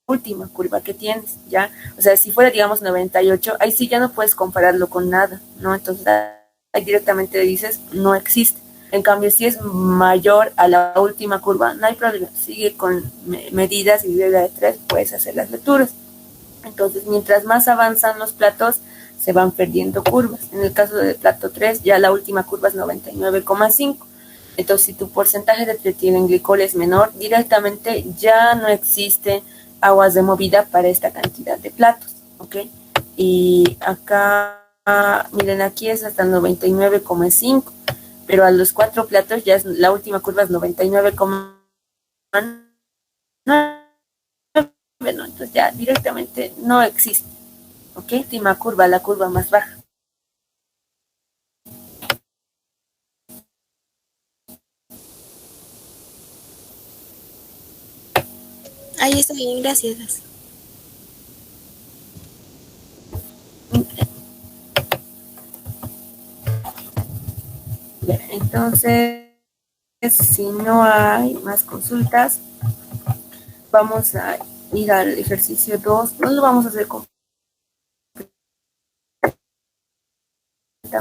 última curva que tienes, ¿ya? O sea, si fuera, digamos, 98, ahí sí ya no puedes compararlo con nada, ¿no? Entonces, ahí directamente dices, no existe. En cambio, si es mayor a la última curva, no hay problema. Sigue con medidas y regla de 3, puedes hacer las lecturas. Entonces, mientras más avanzan los platos, se van perdiendo curvas. En el caso del plato 3, ya la última curva es 99,5. Entonces, si tu porcentaje de tretilenglicol es menor, directamente ya no existen aguas de movida para esta cantidad de platos, ¿ok? Y acá, miren, aquí es hasta el 99,5, pero a los 4 platos ya la última curva es 99,9. Bueno, entonces ya directamente no existe, ¿ok? Última curva, la curva más baja. ¿Hay está bien, gracias. Bien, entonces, si no hay más consultas, vamos a ir al ejercicio 2. No lo vamos a hacer con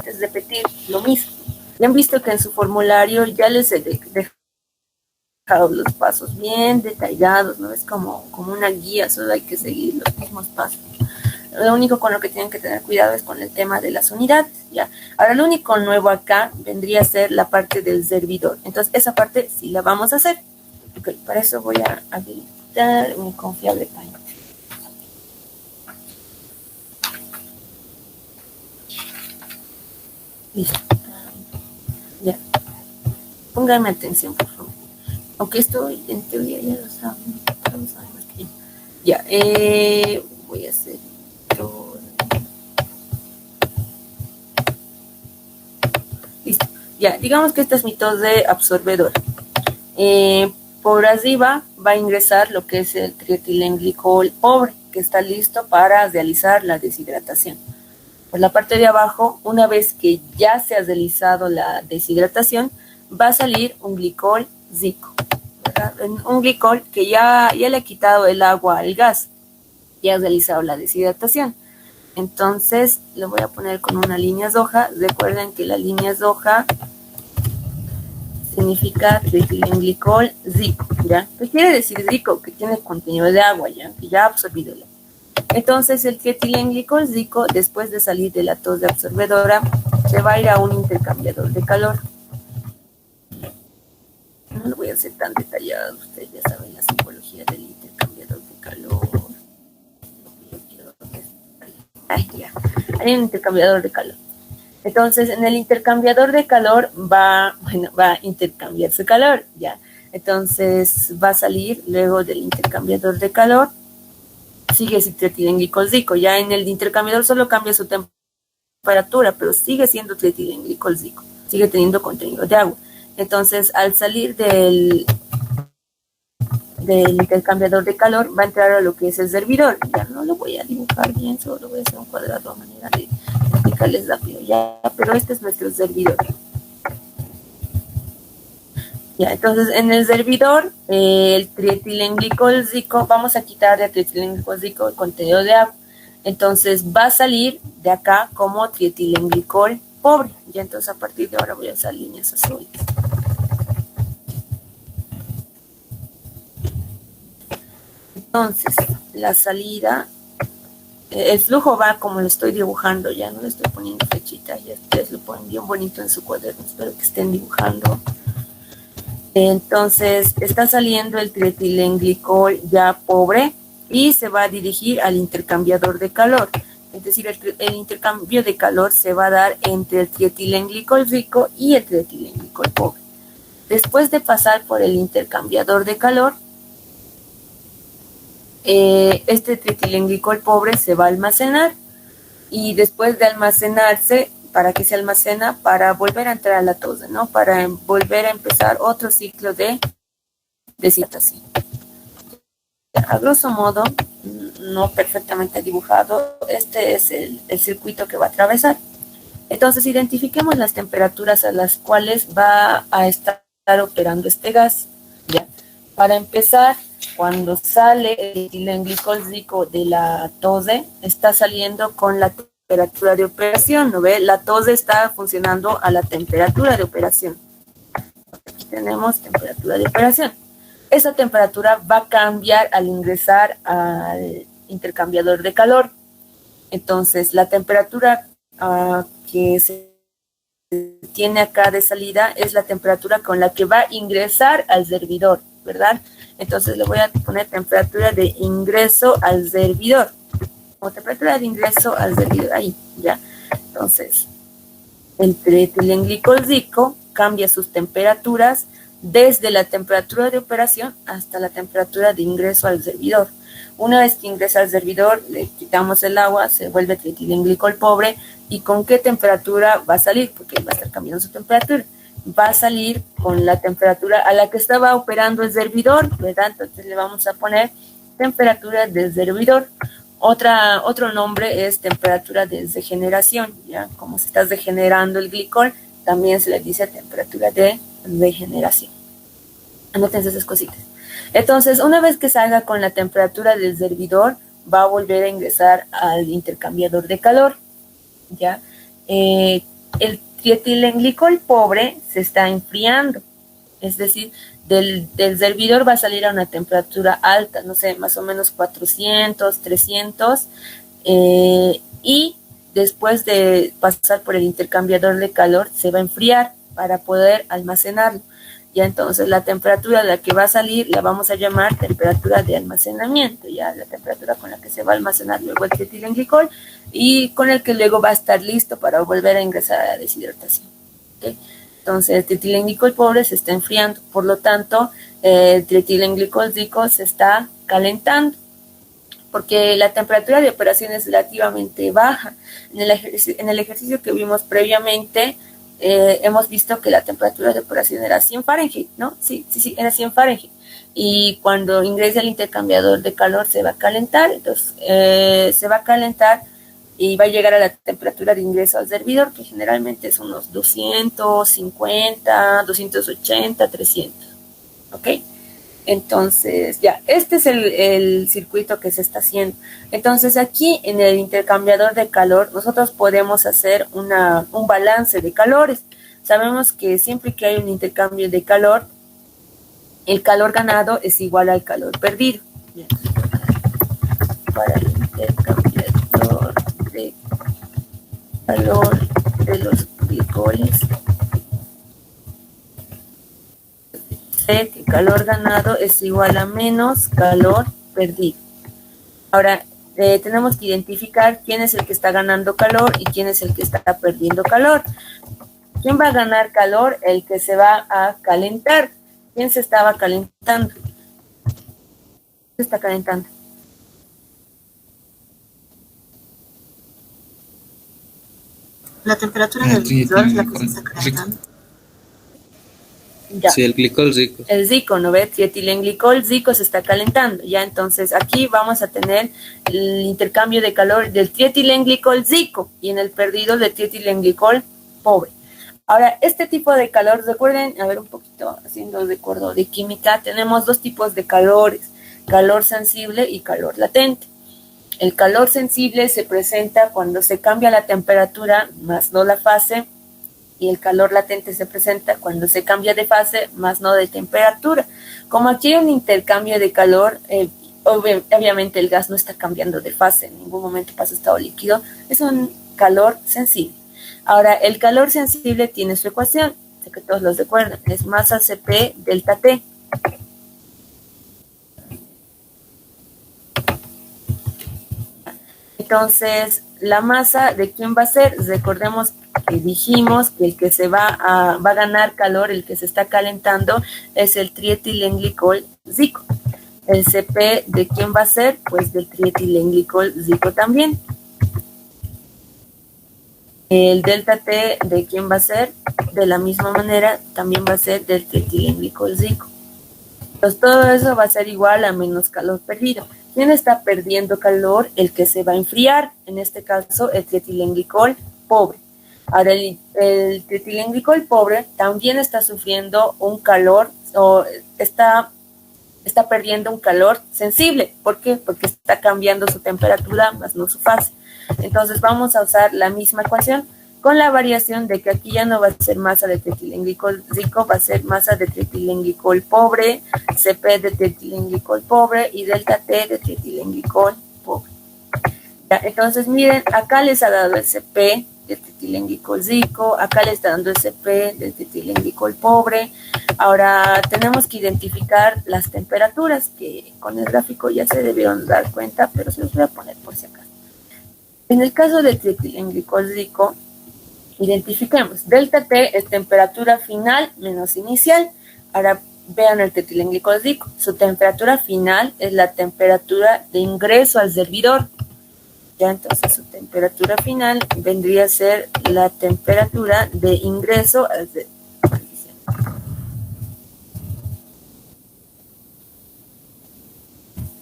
es repetir lo mismo. Ya han visto que en su formulario ya les he dejado los pasos bien detallados, ¿no? Es como una guía, solo hay que seguir los mismos pasos. Lo único con lo que tienen que tener cuidado es con el tema de las unidades, ¿ya? Ahora, lo único nuevo acá vendría a ser la parte del servidor. Entonces, esa parte sí la vamos a hacer. Ok, para eso voy a habilitar mi confiable Paint. Listo. Ya. Pónganme atención, por favor. Aunque esto en teoría ya lo saben. Todos sabemos que ya. Voy a hacer todo. Listo. Ya, digamos que esta es mi tos de absorbedor. Por arriba va a ingresar lo que es el trietilenglicol pobre, que está listo para realizar la deshidratación. Por la parte de abajo, una vez que ya se ha realizado la deshidratación, va a salir un glicol zico, ¿verdad? Un glicol que ya le ha quitado el agua al gas, ya ha realizado la deshidratación. Entonces, lo voy a poner con una línea roja. Recuerden que la línea roja significa trietilenglicol zico, ¿ya? ¿Qué quiere decir zico? Que tiene contenido de agua, ¿ya? Que ya ha absorbido el agua. Entonces, el trietilenglicol zico, después de salir de la tos de absorbedora, se va a ir a un intercambiador de calor. No lo voy a hacer tan detallado, ustedes ya saben la simbología del intercambiador de calor. Ya, hay un intercambiador de calor. Entonces, en el intercambiador de calor va a intercambiarse calor, ya. Entonces, va a salir luego del intercambiador de calor, sigue ese trietilenglicol zico. Ya en el intercambiador solo cambia su temperatura, pero sigue siendo trietilenglicol zico, sigue teniendo contenido de agua. Entonces, al salir del intercambiador de calor, va a entrar a lo que es el servidor. Ya no lo voy a dibujar bien, solo voy a hacer un cuadrado a manera de explicarles rápido, ya, pero este es nuestro servidor. Ya, entonces en el servidor, el trietilenglicol zico, vamos a quitar de trietilenglicol zico el contenido de agua. Entonces va a salir de acá como trietilenglicol pobre. Ya, entonces a partir de ahora voy a usar líneas azules. Entonces, la salida, el flujo va como lo estoy dibujando, ya no le estoy poniendo flechitas, ya ustedes lo ponen bien bonito en su cuaderno, espero que estén dibujando. Entonces, está saliendo el trietilenglicol ya pobre y se va a dirigir al intercambiador de calor. Es decir, el intercambio de calor se va a dar entre el trietilenglicol rico y el trietilenglicol pobre. Después de pasar por el intercambiador de calor, este trietilenglicol pobre se va a almacenar, y después de almacenarse, ¿para qué se almacena? Para volver a entrar a la tos, ¿no? Para volver a empezar otro ciclo de deshidratación. A grosso modo, no perfectamente dibujado, este es el circuito que va a atravesar. Entonces, identifiquemos las temperaturas a las cuales va a estar operando este gas, ¿ya? Para empezar, cuando sale el trietilenglicol zico de la TOSE, está saliendo con la temperatura de operación, ¿no ve? La TOSE está funcionando a la temperatura de operación. Aquí tenemos temperatura de operación. Esa temperatura va a cambiar al ingresar al intercambiador de calor. Entonces, la temperatura que se tiene acá de salida es la temperatura con la que va a ingresar al servidor, ¿verdad? Entonces le voy a poner temperatura de ingreso al servidor, o temperatura de ingreso al servidor, ahí, ya. Entonces, el trietilenglicol zico cambia sus temperaturas desde la temperatura de operación hasta la temperatura de ingreso al servidor. Una vez que ingresa al servidor, le quitamos el agua, se vuelve trietilenglicol pobre. ¿Y con qué temperatura va a salir? Porque va a estar cambiando su temperatura. Va a salir con la temperatura a la que estaba operando el servidor, ¿verdad? Entonces le vamos a poner temperatura del servidor. Otro nombre es temperatura de degeneración, ¿ya? Como se está degenerando el glicol, también se le dice temperatura de degeneración. Anoten esas cositas. Entonces, una vez que salga con la temperatura del servidor, va a volver a ingresar al intercambiador de calor, ¿ya? El trietilenglicol pobre se está enfriando, es decir, del servidor va a salir a una temperatura alta, no sé, más o menos 400, 300, y después de pasar por el intercambiador de calor se va a enfriar para poder almacenarlo. Ya entonces la temperatura a la que va a salir la vamos a llamar temperatura de almacenamiento, ya la temperatura con la que se va a almacenar luego el trietilenglicol y con el que luego va a estar listo para volver a ingresar a la deshidratación. ¿Okay? Entonces el trietilenglicol pobre se está enfriando, por lo tanto el trietilenglicol rico se está calentando, porque la temperatura de operación es relativamente baja. En el ejercicio que vimos previamente, hemos visto que la temperatura de operación era 100 Fahrenheit, ¿no? Sí, era 100 Fahrenheit. Y cuando ingresa el intercambiador de calor se va a calentar, entonces se va a calentar y va a llegar a la temperatura de ingreso al servidor, que generalmente es unos 250, 280, 300, ¿ok? Entonces, ya, este es el circuito que se está haciendo. Entonces, aquí en el intercambiador de calor, nosotros podemos hacer un balance de calores. Sabemos que siempre que hay un intercambio de calor, el calor ganado es igual al calor perdido. Bien. Para el intercambiador de calor de los glicoles, que calor ganado es igual a menos calor perdido. Ahora, tenemos que identificar quién es el que está ganando calor y quién es el que está perdiendo calor. ¿Quién va a ganar calor? El que se va a calentar. ¿Quién se estaba calentando? Se está calentando. La temperatura del servidor es la que se está calentando. Ya. Sí, el glicol rico. El zico, ¿no ve? Trietilenglicol zico se está calentando. Ya, entonces aquí vamos a tener el intercambio de calor del trietilenglicol zico y en el perdido del trietilenglicol pobre. Ahora, este tipo de calor, recuerden, a ver un poquito haciendo recuerdo de química, tenemos dos tipos de calores, calor sensible y calor latente. El calor sensible se presenta cuando se cambia la temperatura más no la fase, y el calor latente se presenta cuando se cambia de fase más no de temperatura. Como aquí hay un intercambio de calor, obviamente el gas no está cambiando de fase, en ningún momento pasa a estado líquido, es un calor sensible. Ahora, el calor sensible tiene su ecuación, sé que todos los recuerdan, es masa Cp delta T. Entonces, la masa de quién va a ser, recordemos que dijimos que el que se va a ganar calor, el que se está calentando, es el trietilenglicol zico. El Cp de quién va a ser, pues del trietilenglicol zico también. El delta T de quién va a ser, de la misma manera, también va a ser del trietilenglicol zico. Entonces, todo eso va a ser igual a menos calor perdido. ¿Quién está perdiendo calor? El que se va a enfriar, en este caso el trietilenglicol pobre. Ahora el trietilenglicol pobre también está sufriendo un calor o está perdiendo un calor sensible. ¿Por qué? Porque está cambiando su temperatura más no su fase. Entonces vamos a usar la misma ecuación con la variación de que aquí ya no va a ser masa de trietilenglicol rico, va a ser masa de trietilenglicol pobre, Cp de trietilenglicol pobre y delta T de trietilenglicol pobre. Ya, entonces miren, acá les ha dado el Cp de trietilenglicol rico, acá les está dando el Cp de trietilenglicol pobre. Ahora tenemos que identificar las temperaturas, que con el gráfico ya se debieron dar cuenta, pero se los voy a poner por si acaso. En el caso del trietilenglicol rico, identifiquemos, delta T es temperatura final menos inicial. Ahora vean el trietilenglicol rico, su temperatura final es la temperatura de ingreso al servidor. Ya, entonces su temperatura final vendría a ser la temperatura de ingreso al servidor.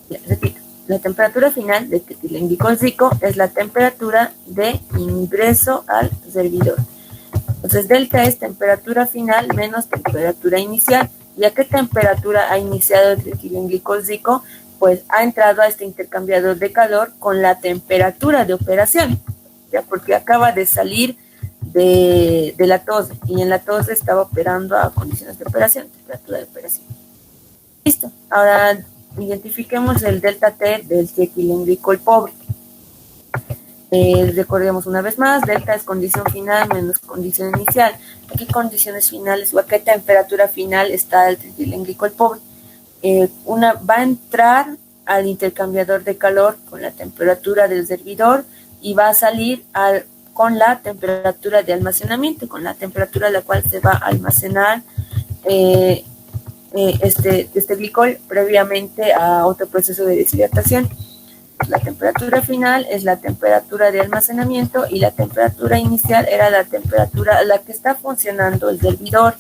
Ya, repito. La temperatura final de etilenglicol-glicol es la temperatura de ingreso al servidor. Entonces, delta es temperatura final menos temperatura inicial. ¿Y a qué temperatura ha iniciado el etilenglicol-glicol? Pues ha entrado a este intercambiador de calor con la temperatura de operación, ya porque acaba de salir de la TOSDE, y en la TOSDE estaba operando a condiciones de operación, temperatura de operación. Listo. Ahora identifiquemos el delta T del etilenglicol pobre. Recordemos una vez más, delta es condición final menos condición inicial. ¿A qué condiciones finales o a qué temperatura final está el etilenglicol pobre? Va a entrar al intercambiador de calor con la temperatura del servidor y va a salir con la temperatura de almacenamiento, con la temperatura a la cual se va a almacenar este glicol previamente a otro proceso de deshidratación. La temperatura final es la temperatura de almacenamiento y la temperatura inicial era la temperatura a la que está funcionando el servidor,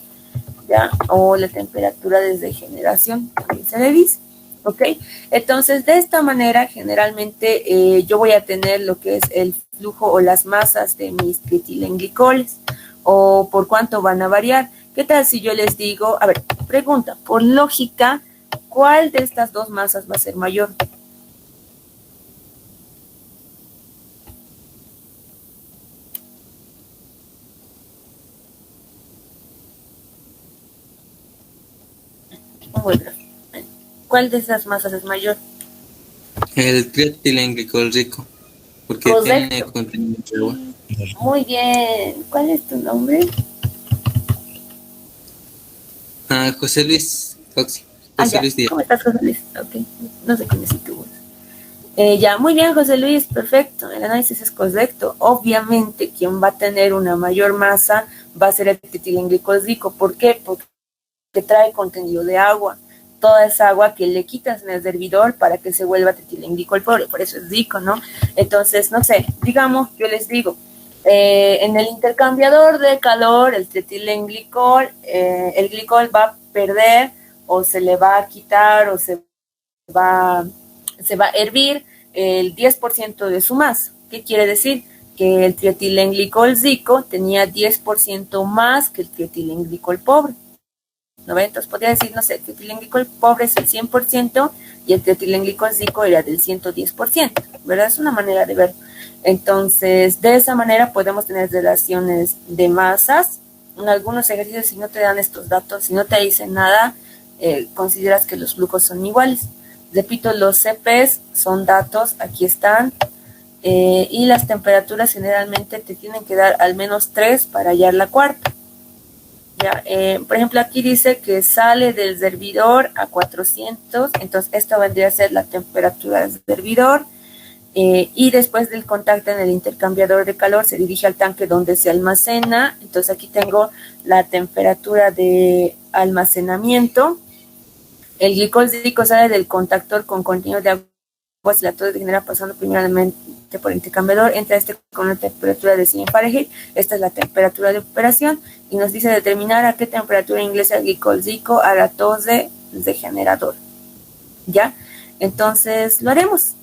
¿ya? O la temperatura de generación, también se le dice, ¿ok? Entonces, de esta manera, generalmente yo voy a tener lo que es el flujo o las masas de mis etilenglicoles, o por cuánto van a variar. ¿Qué tal si yo les digo, a ver, pregunta, por lógica, ¿cuál de estas dos masas va a ser mayor? ¿Cuál de esas masas es mayor? El trietilenglicol-rico, porque Correcto. tiene contenido de agua. Muy bien. ¿Cuál es tu nombre? José Luis Oxy. José Ya. Luis Díaz. ¿Cómo estás, José Luis? Ok, no sé conocí tu voz. Ya, muy bien, José Luis, perfecto. El análisis es correcto. Obviamente, quien va a tener una mayor masa va a ser el etilenglicol-rico. ¿Por qué? Porque trae contenido de agua. Toda esa agua que le quitas en el servidor para que se vuelva etilenglicol pobre, por eso es rico, ¿no? Entonces, no sé, digamos, yo les digo, en el intercambiador de calor, el etilenglicol, el glicol va a perder o se le va a quitar o se va a hervir el 10% de su masa. ¿Qué quiere decir? Que el trietilenglicol-rico tenía 10% más que el trietilenglicol pobre. ¿No? Entonces podría decir, no sé, el etilenglicol pobre es el 100% y el etilenglicol-rico era del 110%, ¿verdad? Es una manera de ver. Entonces, de esa manera podemos tener relaciones de masas. En algunos ejercicios, si no te dan estos datos, si no te dicen nada, consideras que los flujos son iguales. Repito, los CPs son datos, aquí están, y las temperaturas generalmente te tienen que dar al menos 3 para hallar la cuarta. Ya, por ejemplo, aquí dice que sale del servidor a 400, entonces esto vendría a ser la temperatura del servidor, y después del contacto en el intercambiador de calor se dirige al tanque donde se almacena. Entonces aquí tengo la temperatura de almacenamiento. El glicol-glicol sale del contactor con contenido de agua, si la TOSDE genera pasando primeramente por el intercambiador, entra con una temperatura de 100 Fahrenheit. Esta es la temperatura de operación y nos dice determinar a qué temperatura ingresa el glicol-glicol a la TOSDE de generador. ¿Ya? Entonces lo haremos,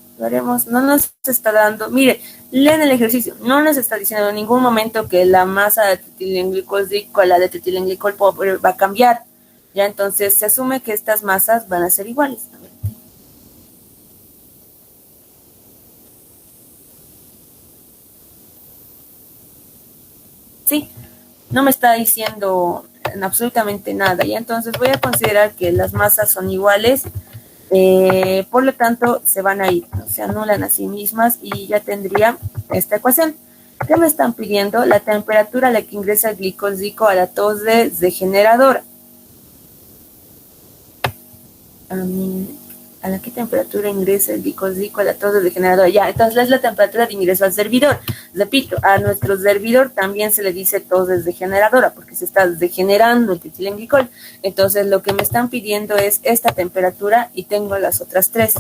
no nos está dando, mire, leen el ejercicio, no nos está diciendo en ningún momento que la masa de etilenglicol-glicol, la de etilenglicol pobre va a cambiar. Ya, entonces se asume que estas masas van a ser iguales. Sí, no me está diciendo absolutamente nada. Ya, entonces voy a considerar que las masas son iguales, por lo tanto se van a ir, ¿no? Se anulan a sí mismas y ya tendría esta ecuación. ¿Qué me están pidiendo? La temperatura a la que ingresa el glicol-glicol a la TOSDE degeneradora. ¿A la qué temperatura ingresa el glicol-glicol a la TOSDE degeneradora? Ya, entonces es la temperatura de ingreso al servidor. Repito, a nuestro servidor también se le dice TOSDE degeneradora porque se está degenerando el etilenglicol. Entonces lo que me están pidiendo es esta temperatura y tengo las otras tres.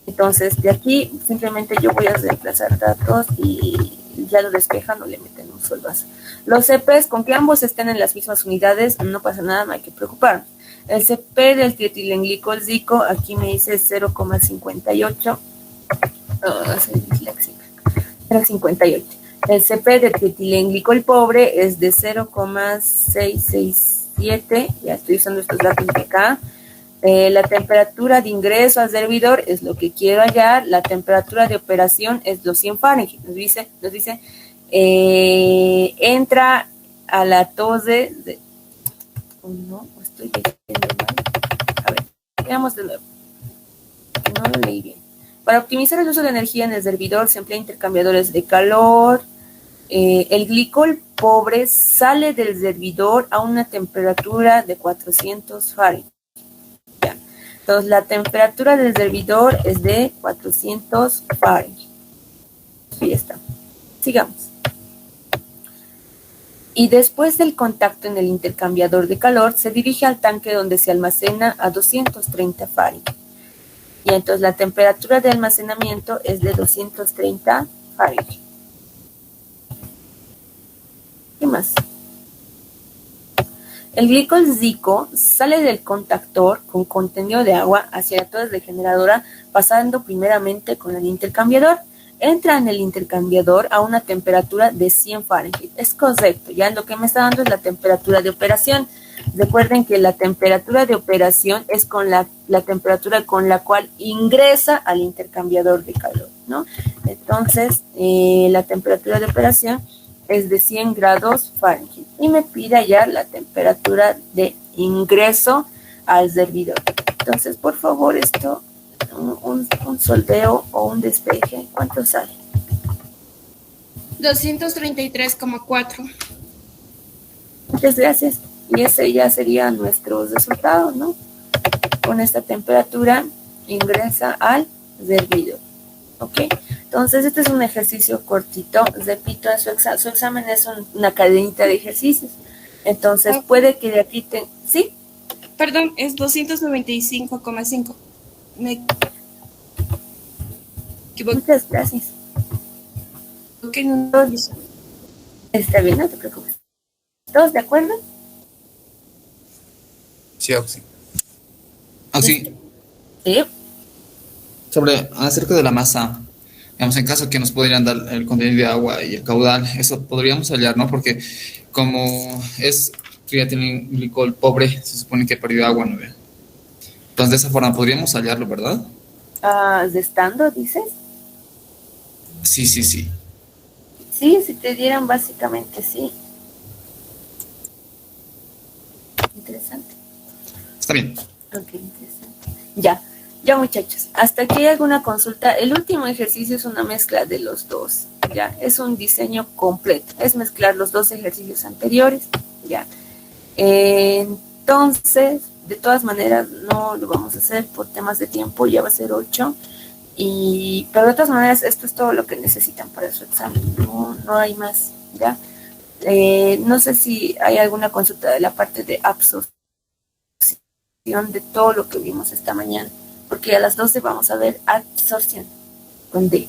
Entonces de aquí simplemente yo voy a reemplazar datos y ya lo despejan o le meten un solvazo. Los CPs, con que ambos estén en las mismas unidades, no pasa nada, no hay que preocuparnos. El CP del trietilenglicol-zico, aquí me dice 0,58. Soy disléxica. 0,58. El CP del trietilenglicol pobre es de 0,667. Ya estoy usando estos datos de acá. La temperatura de ingreso al servidor es lo que quiero hallar. La temperatura de operación es 200 Fahrenheit. Nos dice entra a la tose de... Oh, no, estoy leyendo mal. A ver, veamos de nuevo. No lo leí bien. Para optimizar el uso de energía en el servidor se emplean intercambiadores de calor. El glicol pobre sale del servidor a una temperatura de 400 Fahrenheit. Ya. Entonces, la temperatura del servidor es de 400 Fahrenheit. Y ya está. Sigamos. Y después del contacto en el intercambiador de calor, se dirige al tanque donde se almacena a 230 Fahrenheit. Y entonces la temperatura de almacenamiento es de 230 Fahrenheit. ¿Qué más? El glicol-zico sale del contactor con contenido de agua hacia la torre regeneradora, pasando primeramente con el intercambiador. Entra en el intercambiador a una temperatura de 100 Fahrenheit. Es correcto, ya lo que me está dando es la temperatura de operación. Recuerden que la temperatura de operación es con la temperatura con la cual ingresa al intercambiador de calor, ¿no? Entonces, la temperatura de operación es de 100 grados Fahrenheit. Y me pide ya la temperatura de ingreso al servidor. Entonces, por favor, esto... Un soldeo o un despeje, ¿cuánto sale? 233,4. Muchas gracias. Y ese ya sería nuestro resultado, ¿no? Con esta temperatura ingresa al servidor. ¿Ok? Entonces, este es un ejercicio cortito. Repito, su examen es una cadenita de ejercicios. Entonces, puede que de aquí ¿sí? Perdón, es 295,5. Me equivoqué. Muchas gracias. Okay, no. Está bien, no te preocupes. ¿Todos de acuerdo? Sí, Oxy. Oxy, Sí. acerca de la masa, digamos, en caso que nos pudieran dar el contenido de agua y el caudal, eso podríamos hallar, ¿no? Porque como es trietilen-glicol pobre, se supone que ha perdido agua, ¿no? Entonces, de esa forma podríamos hallarlo, ¿verdad? ¿Restando, dices? Sí. Sí, si te dieran básicamente, sí. Interesante. Está bien. Ok, interesante. Ya muchachos, hasta aquí hay alguna consulta. El último ejercicio es una mezcla de los dos, ya. Es un diseño completo, es mezclar los dos ejercicios anteriores, ya. Entonces, de todas maneras, no lo vamos a hacer por temas de tiempo, ya va a ser 8. Pero de todas maneras, esto es todo lo que necesitan para su examen, no hay más, ¿ya? No sé si hay alguna consulta de la parte de absorción de todo lo que vimos esta mañana, porque a las 12 vamos a ver absorción con D.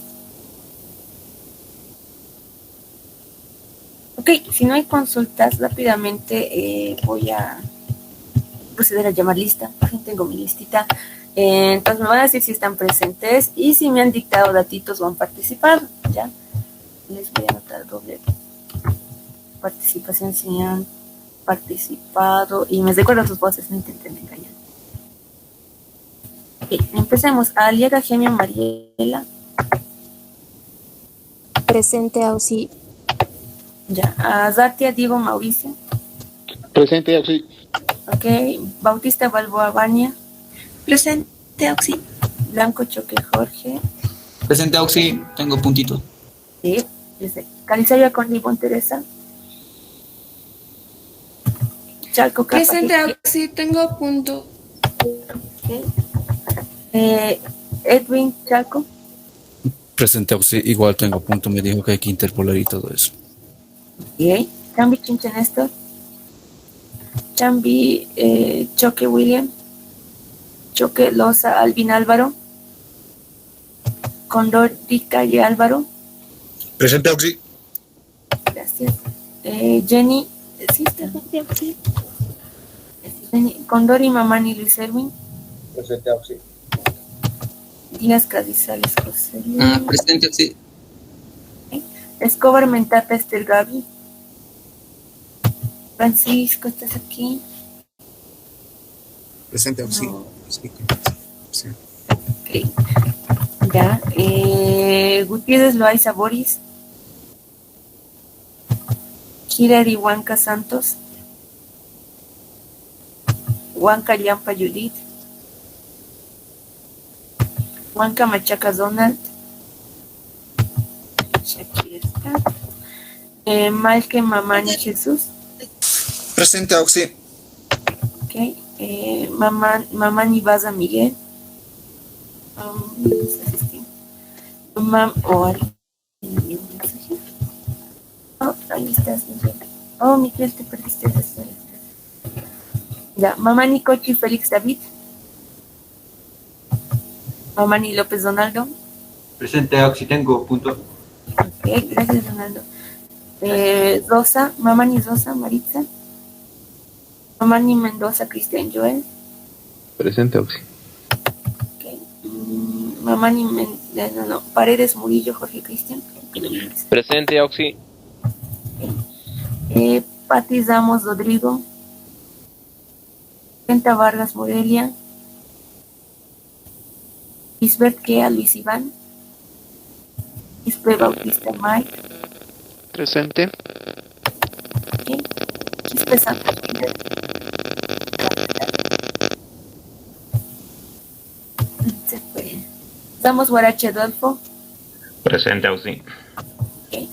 Ok, si no hay consultas, rápidamente voy a proceder a llamar lista. Por fin tengo mi listita. Entonces me van a decir si están presentes y si me han dictado datitos o han participado, ¿ya? Les voy a anotar doble participación si han participado y me recuerdo sus voces, no intenten engañar. Ok, empecemos. Aliaga Gemio Mariela. Presente, Auxi. Ya. Zatia Diego Mauricio. Presente, Auxi. Ok. Bautista Balboa Baña. Presente, Auxi. Blanco Choque Jorge. Presente, Oxy, tengo puntito. Sí, yo sé. Calizaya con Libón Teresa. Chalco Capa. Presente, Auxi, tengo punto. Okay. Edwin Chalco. Presente, Auxi, igual tengo punto, me dijo que hay que interpolar y todo eso. Okay. Chambi Chinche Néstor. Chambi Choque William. Choque Loza Alvin Álvaro. Condor Di Calle Álvaro. Presente, Auxi. Gracias. Jenny, ¿sí está? Sí. Condori Mamani Luis Erwin. Presente Auxi. Díaz Cadizales José Luis. Presente Auxi. Escobar Mentata Esther Gaby. Francisco, ¿estás aquí? Presente Auxi. No. Sí. Sí. Ok. Ya. Gutiérrez Loaiza Boris. Kirari Huanca Santos. Huanca Yampa Judith. Huanca Machaca Donald. Aquí está. Malque Mamani Jesús. Presente Auxi. Ok. Mamani Baza Miguel. No sé si oh, ahí estás, Miguel. Oh, Miguel, te perdiste esa historia. Ya, Mamani Cochi Félix David. Mamani López Donaldo. Presente Auxi, tengo punto. Ok, gracias, Donaldo. Rosa, Mamani Rosa Maritza. Mamani Mendoza Cristian Joel. Presente Auxi. Okay. Mamani Paredes Murillo Jorge Cristian. Presente Auxi. Pati Ramos Rodrigo. Penta Vargas Morelia. Isbert Kea Luis Iván. Isbe Bautista Mike. Presente. Okay. Isbe Santos Miguel. Se fue. Damos Guarache Adolfo. Presente Auxi. Okay.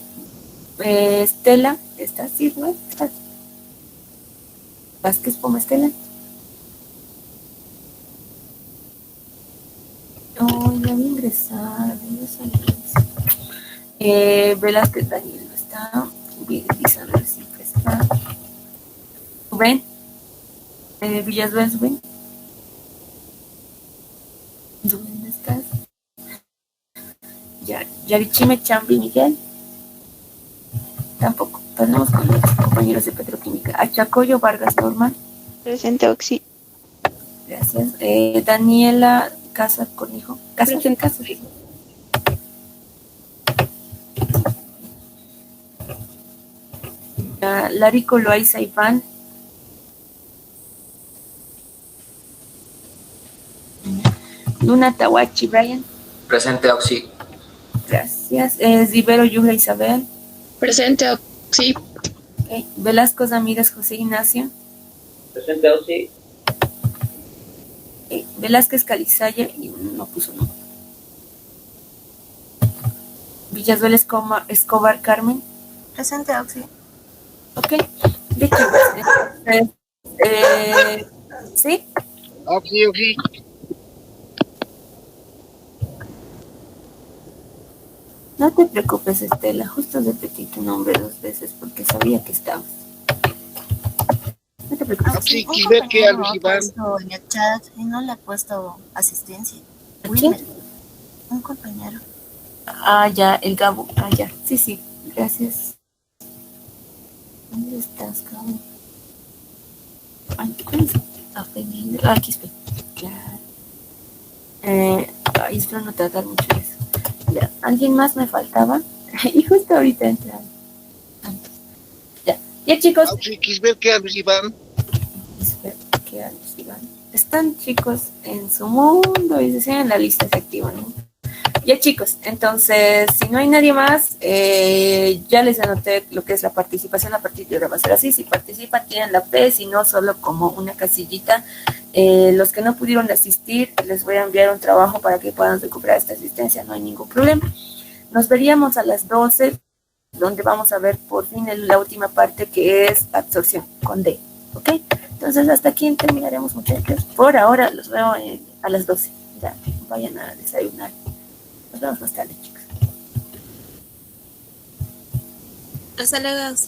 Estela, ¿estás? Sí, ¿no? ¿Estás? Vázquez Poma Estela. Oh, ya voy a ingresar. Velázquez Daniel no está. Isabel siempre está. Rubén. Villasbel Rubén. ¿Dónde estás? Ya, Yarichime Chambi Miguel. Tampoco. Pasemos con los compañeros de Petroquímica. Achacoyo Vargas Norman. Presente Auxi. Gracias. Daniela Casa Cornejo. Casa. Larico Loaiza Iván. Luna Tawachi Brian. Presente Auxi. Gracias. Rivero Yuja Isabel. Presente Auxi. Okay. Velasco Ramírez José Ignacio. Presente Auxi. Okay. Velázquez Calizaya y no puso nombre. Villazuel Escobar Carmen. Presente Auxi. Ok. De hecho, ¿sí? Auxi. No te preocupes, Estela. Justo repetí tu nombre 2 veces porque sabía que estabas. No te preocupes. Auxi, Un Kisber Kea compañero Luis ha Iván. puesto en el chat y no le ha puesto asistencia. ¿A Wilmer, quién? un compañero. Ah, ya, el Gabo. Ah, ya. Sí. Gracias. ¿Dónde estás, Gabo? Ay, ¿cuál es? Aquí estoy. Claro. Espero no tratar mucho de eso. Ya. ¿Alguien más me faltaba? Y justo ahorita entraron. Ya, chicos. Auxi, Kisber Kea Luis Iván. Están chicos en su mundo y se siguen en la lista, se activan, ¿no? Ya chicos, entonces si no hay nadie más, ya les anoté lo que es la participación. A partir de ahora va a ser así: si participan tienen la P, si no solo como una casillita. Los que no pudieron asistir, les voy a enviar un trabajo para que puedan recuperar esta asistencia, no hay ningún problema. Nos veríamos a las 12, donde vamos a ver por fin la última parte, que es absorción con D, ¿ok? Entonces hasta aquí terminaremos, muchachos. Por ahora los veo a las 12. Ya, vayan a desayunar. Nos vemos más tarde, chicos. Hasta luego, Auxi.